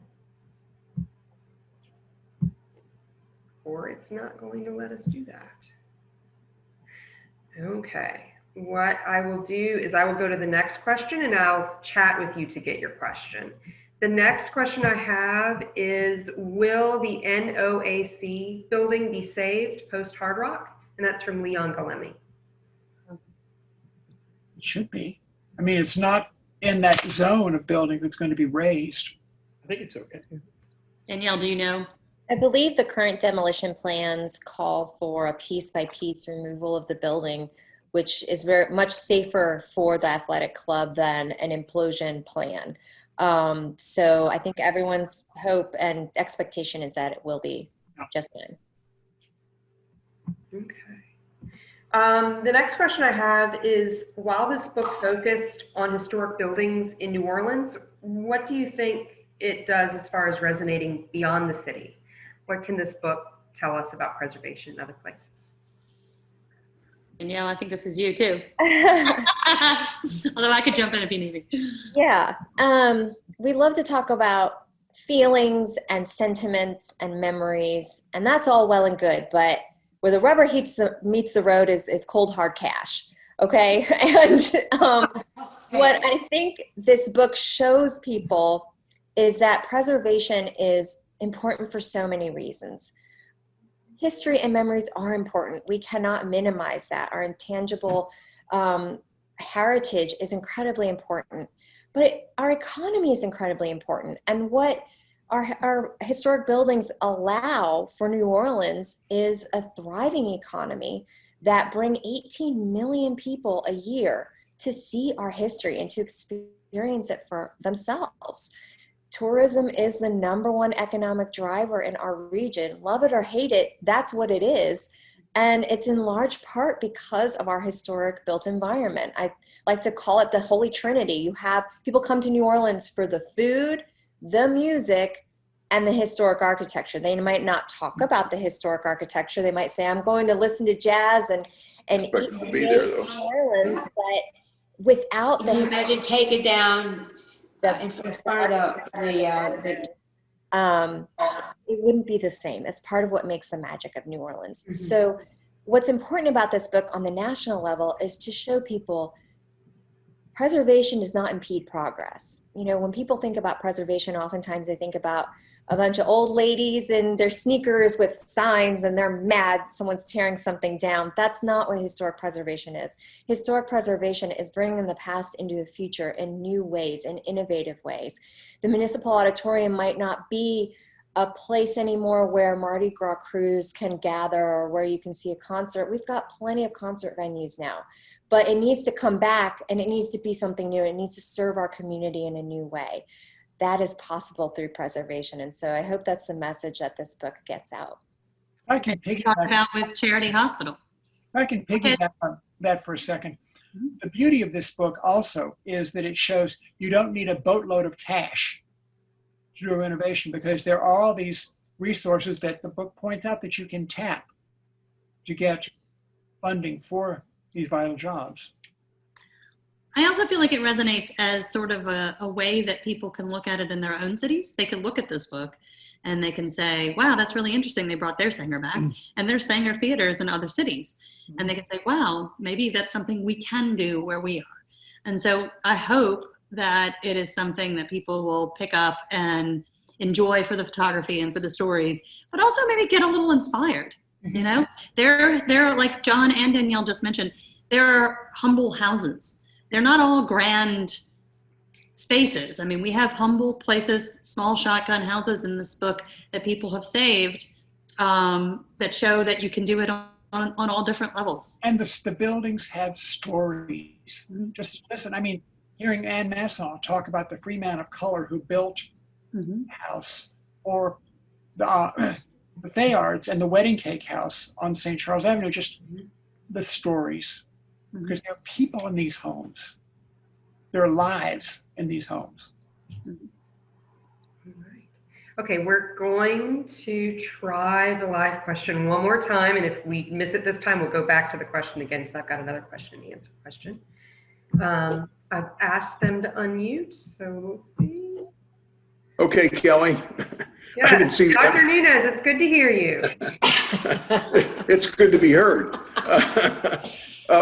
Or it's not going to let us do that. Okay, what I will do is I will go to the next question and I'll chat with you to get your question. The next question I have is, will the NOAC building be saved post Hard Rock? And that's from Leon Galemi. It should be. I mean, it's not in that zone of building that's going to be raised. I think it's okay. Danielle, do you know? I believe the current demolition plans call for a piece-by-piece removal of the building, which is very much safer for the athletic club than an implosion plan. So I think everyone's hope and expectation is that it will be just fine. Okay. The next question I have is, while this book focused on historic buildings in New Orleans, what do you think it does as far as resonating beyond the city? What can this book tell us about preservation in other places? Danielle, I think this is you too. Although I could jump in if you need me. Yeah, we love to talk about feelings and sentiments and memories, and that's all well and good, but where the rubber meets the road is cold hard cash, okay? And what I think this book shows people is that preservation is important for so many reasons. History and memories are important. We cannot minimize that. Our intangible heritage is incredibly important, but our economy is incredibly important. And what our historic buildings allow for New Orleans is a thriving economy that bring 18 million people a year to see our history and to experience it for themselves. Tourism is the #1 economic driver in our region. Love it or hate it, that's what it is. And it's in large part because of our historic built environment. I like to call it the Holy Trinity. You have people come to New Orleans for the food, the music, and the historic architecture. They might not talk about the historic architecture. They might say, I'm going to listen to jazz and eat to be there, though. New Orleans, but without Can you imagine take it down in front of the it wouldn't be the same. It's part of what makes the magic of New Orleans. Mm-hmm. So what's important about this book on the national level is to show people preservation does not impede progress. You know, when people think about preservation, oftentimes they think about a bunch of old ladies in their sneakers with signs and they're mad someone's tearing something down. That's not what historic preservation is. Historic preservation is bringing the past into the future in new ways, in innovative ways. The municipal auditorium might not be a place anymore where Mardi Gras crews can gather or where you can see a concert. We've got plenty of concert venues now, but it needs to come back and it needs to be something new. It needs to serve our community in a new way. That is possible through preservation. And so I hope that's the message that this book gets out. I can Talk about with Charity Hospital. I can piggyback on that for a second. The beauty of this book also is that it shows you don't need a boatload of cash to do a renovation, because there are all these resources that the book points out that you can tap to get funding for these vital jobs. I also feel like it resonates as sort of a way that people can look at it in their own cities. They can look at this book and they can say, wow, that's really interesting. They brought their Sanger back, and there's Sanger theaters in other cities. And they can say, wow, maybe that's something we can do where we are. And so I hope that it is something that people will pick up and enjoy for the photography and for the stories, but also maybe get a little inspired. You know, there are, like John and Danielle just mentioned, there are humble houses. They're not all grand spaces. I mean, we have humble places, small shotgun houses in this book that people have saved, that show that you can do it on all different levels. And the buildings have stories. Just listen, I mean, hearing Ann Nassau talk about the free man of color who built the house, or the Fayards and the wedding cake house on St. Charles Avenue, just the stories. Because there are people in these homes. There are lives in these homes. All right. Okay, we're going to try the live question one more time. And if we miss it this time, we'll go back to the question again, because I've got another question and answer question. I've asked them to unmute, so we'll see. Okay, Kelly. Yeah, I didn't see Dr. that. Nunez, it's good to hear you. It's good to be heard.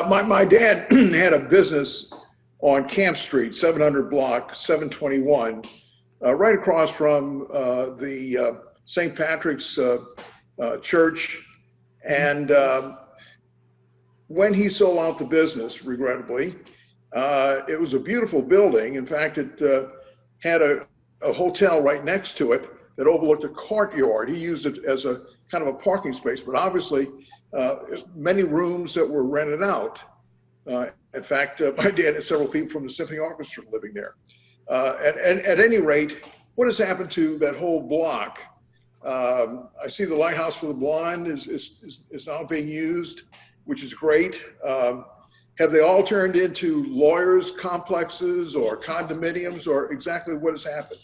My dad had a business on Camp Street, 700 block, 721, right across from the St. Patrick's Church. And when he sold out the business, regrettably, it was a beautiful building. In fact, it had a hotel right next to it that overlooked a courtyard. He used it as a kind of a parking space, but obviously many rooms that were rented out. In fact, my dad had several people from the symphony orchestra living there. At any rate, what has happened to that whole block? I see the Lighthouse for the Blind is now being used, which is great. Have they all turned into lawyers' complexes or condominiums, or exactly what has happened?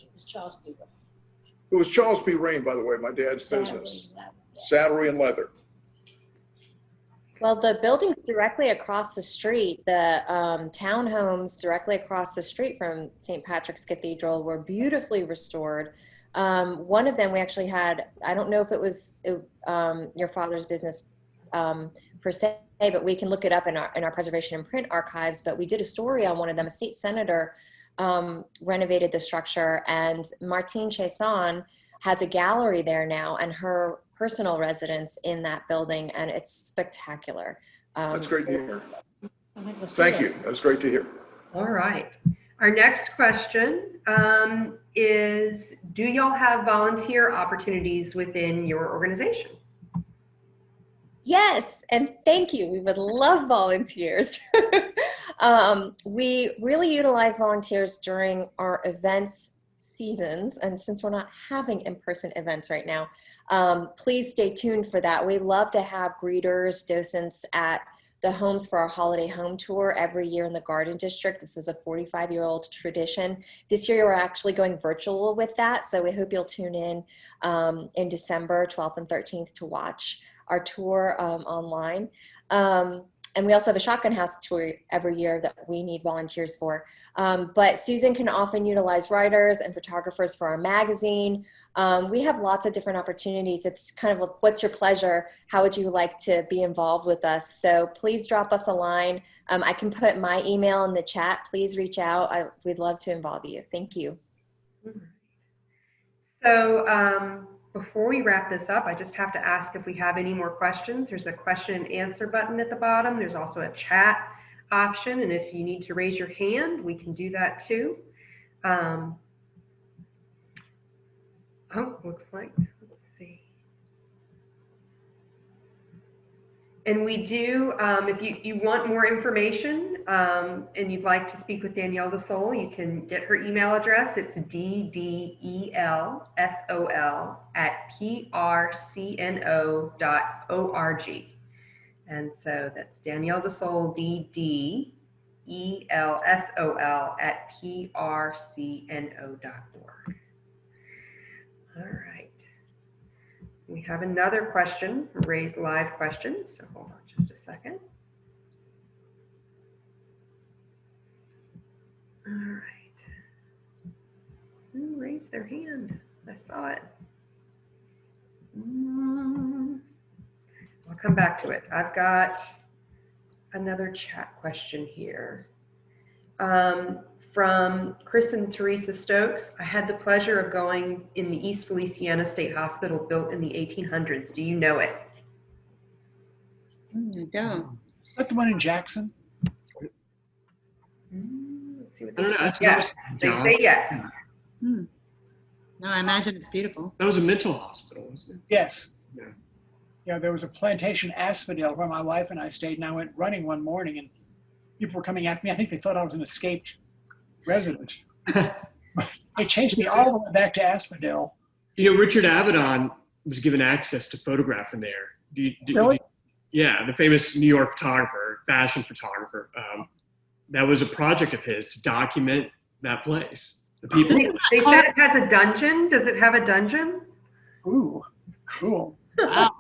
It was Charles B. Rain, by the way, my dad's business. Saddlery and leather. Well, the buildings directly across the street, the townhomes directly across the street from St. Patrick's Cathedral were beautifully restored. One of them we actually had, I don't know if it was your father's business per se, but we can look it up in our preservation and print archives, but we did a story on one of them. A state senator renovated the structure, and Martine Chesson has a gallery there now and her personal residence in that building, and it's spectacular. That's great to hear. Thank you. That's great to hear. All right. Our next question is, do y'all have volunteer opportunities within your organization? Yes, and thank you. We would love volunteers. We really utilize volunteers during our events seasons, and since we're not having in-person events right now, please stay tuned for that. We love to have greeters, docents at the homes for our holiday home tour every year in the Garden District. This is a 45-year-old tradition. This year we're actually going virtual with that, so we hope you'll tune in December 12th and 13th to watch our tour online. And we also have a shotgun house tour every year that we need volunteers for. But Susan can often utilize writers and photographers for our magazine. We have lots of different opportunities. It's kind of a, what's your pleasure? How would you like to be involved with us? So please drop us a line. I can put my email in the chat. Please reach out. We'd love to involve you. Thank you. So before we wrap this up, I just have to ask if we have any more questions. There's a question and answer button at the bottom. There's also a chat option. And if you need to raise your hand, we can do that too. Oh, looks like, let's see. And we do, if you want more information and you'd like to speak with Danielle DeSole, you can get her email address. It's ddelsol@prcno.org. And so that's Danielle DeSole, ddelsol@prcno.org. All right. We have another question, raised live question. So hold on just a second. All right. Who raised their hand? I saw it. I'll come back to it. I've got another chat question here. From Chris and Teresa Stokes. I had the pleasure of going in the East Feliciana State Hospital built in the 1800s. Do you know it? I don't. Is that the one in Jackson? Let's see what they say. Yes, they say yes. No, I imagine it's beautiful. That was a mental hospital, wasn't it? Yes. Yeah. Yeah, there was a plantation asphodel where my wife and I stayed, and I went running one morning, and people were coming after me. I think they thought I was an escaped resident. They chased me all the way back to Asphodel. You know, Richard Avedon was given access to photograph in there. Really? Yeah, the famous New York photographer, fashion photographer. That was a project of his to document that place. The people. They said it has a dungeon. Does it have a dungeon? Ooh, cool. Wow.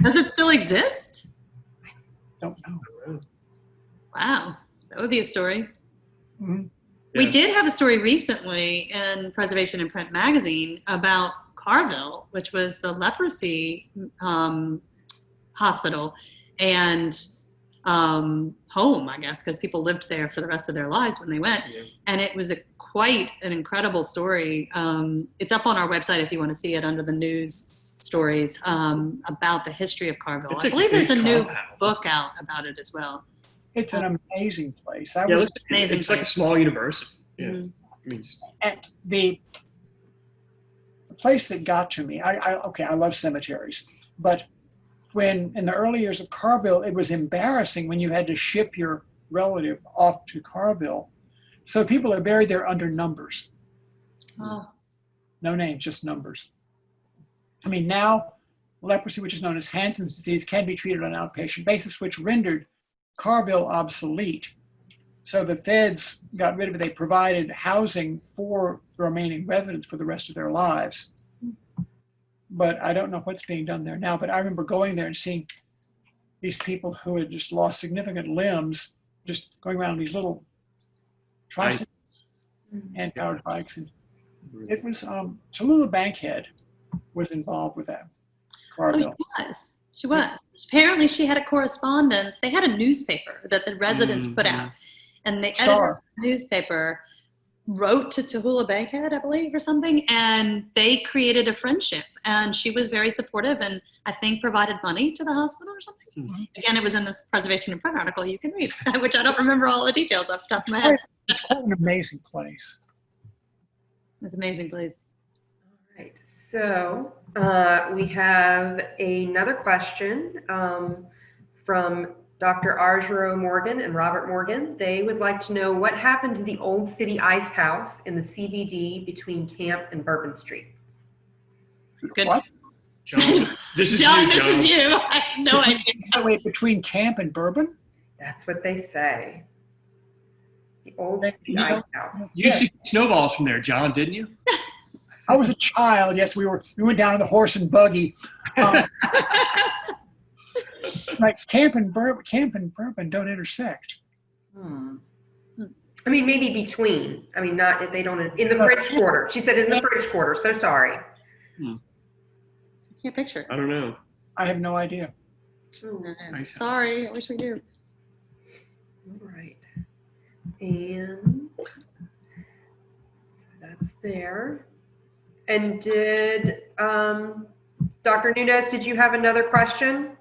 Does it still exist? Don't know. Wow, that would be a story. Mm-hmm. We did have a story recently in Preservation in Print magazine about Carville, which was the leprosy hospital and home, I guess, because people lived there for the rest of their lives when they went. Yeah. And it was quite an incredible story. It's up on our website if you want to see it under the news stories about the history of Carville. I believe there's a new book out about it as well. It's an amazing place. It's like a small university. Yeah. Mm-hmm. And the place that got to me, I love cemeteries, but when in the early years of Carville, it was embarrassing when you had to ship your relative off to Carville. So people are buried there under numbers. Oh. No names, just numbers. I mean, now leprosy, which is known as Hansen's disease, can be treated on an outpatient basis, which rendered Carville obsolete. So the feds got rid of it. They provided housing for the remaining residents for the rest of their lives. But I don't know what's being done there now. But I remember going there and seeing these people who had just lost significant limbs, just going around these little tricycles, hand-powered bikes. And it was, Tallulah Bankhead was involved with that, Carville. Oh, she was. Apparently she had a correspondence. They had a newspaper that the residents put out. And the editor of the newspaper wrote to Tallulah Bankhead, I believe, or something. And they created a friendship. And she was very supportive and I think provided money to the hospital or something. Mm-hmm. Again, it was in this Preservation in Print article you can read, which I don't remember all the details off the top of my head. It's quite an amazing place. It's an amazing place. All right. So we have another question from Dr. Arjuro Morgan and Robert Morgan. They would like to know what happened to the Old City Ice House in the CBD between Camp and Bourbon Street. Good. What? John, this is John, you, this John. is you. I have no idea. Wait, between Camp and Bourbon? That's what they say. The Old City Ice House. You took snowballs from there, John, didn't you? I was a child. Yes, we went down on the horse and buggy. Like camp and bourbon don't intersect. I mean, maybe between. I mean, not if they don't in the French Quarter. She said in the French Quarter. So sorry. I can't picture. I don't know. I have no idea. Sorry, I wish we do. All right. And so that's there. And did Dr. Nunez, did you have another question?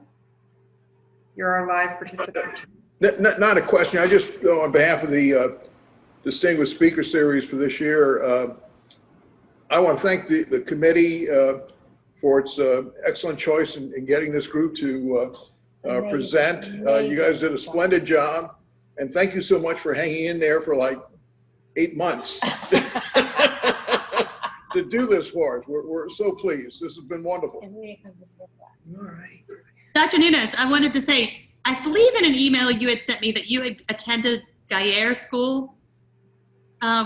You're our live participant. Not a question. I just, on behalf of the Distinguished Speaker Series for this year, I want to thank the committee for its excellent choice in getting this group to present. You guys did a splendid job. And thank you so much for hanging in there for like 8 months to do this for us. We're so pleased. This has been wonderful. All right. Dr. Nunez, I wanted to say, I believe in an email you had sent me that you had attended GRANGER school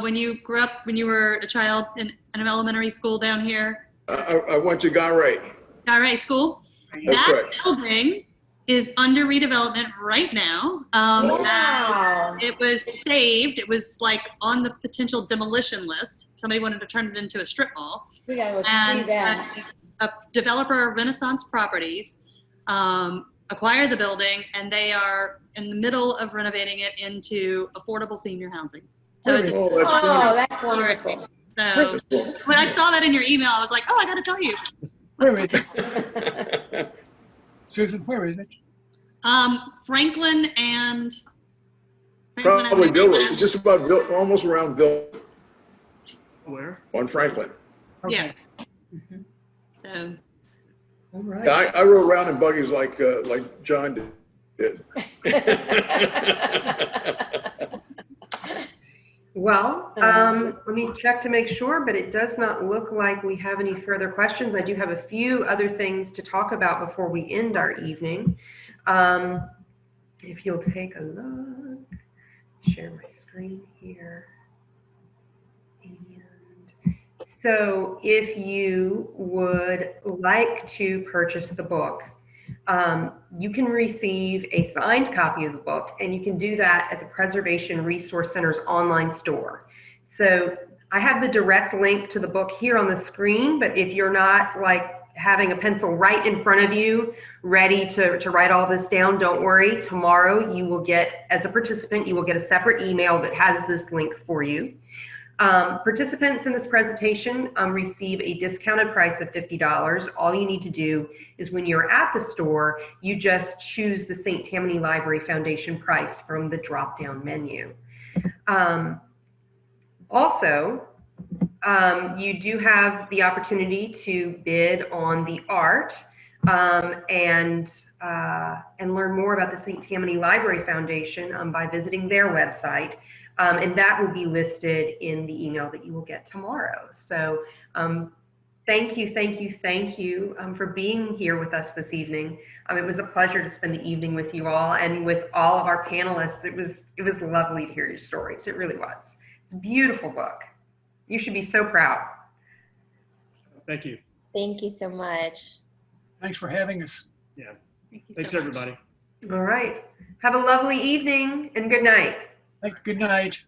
when you grew up, when you were a child in an elementary school down here. I went to GRANGER school. That's That correct. building is under redevelopment right now. Wow. It was saved. It was like on the potential demolition list. Somebody wanted to turn it into a strip mall. We gotta go see And that. a developer, Renaissance Properties, acquired the building, and they are in the middle of renovating it into affordable senior housing. So it's Oh, that's Oh, wonderful. that's wonderful. so when I saw that in your email, I was like, oh, I got to tell you. Where is it? Susan, where is it? Franklin and Probably Village, just about almost around Village Where? on Franklin. Yeah. Mm-hmm. So All right. Yeah, I rode around in buggies like John did. Well, let me check to make sure, but it does not look like we have any further questions. I do have a few other things to talk about before we end our evening. If you'll take a look, share my screen here. And so if you would like to purchase the book, you can receive a signed copy of the book, and you can do that at the Preservation Resource Center's online store. So I have the direct link to the book here on the screen, but if you're not like having a pencil right in front of you, ready to write all this down, don't worry. Tomorrow you will get, as a participant, you will get a separate email that has this link for you. Participants in this presentation receive a discounted price of $50. All you need to do is when you're at the store, you just choose the St. Tammany Library Foundation price from the drop-down menu. Also, you do have the opportunity to bid on the art and learn more about the St. Tammany Library Foundation by visiting their website. And that will be listed in the email that you will get tomorrow. So thank you for being here with us this evening. It was a pleasure to spend the evening with you all and with all of our panelists. It was lovely to hear your stories. It really was. It's a beautiful book. You should be so proud. Thank you. Thank you so much. Thanks for having us. Yeah. thank you Thanks, so much. everybody. All right. Have a lovely evening and good night. Good night.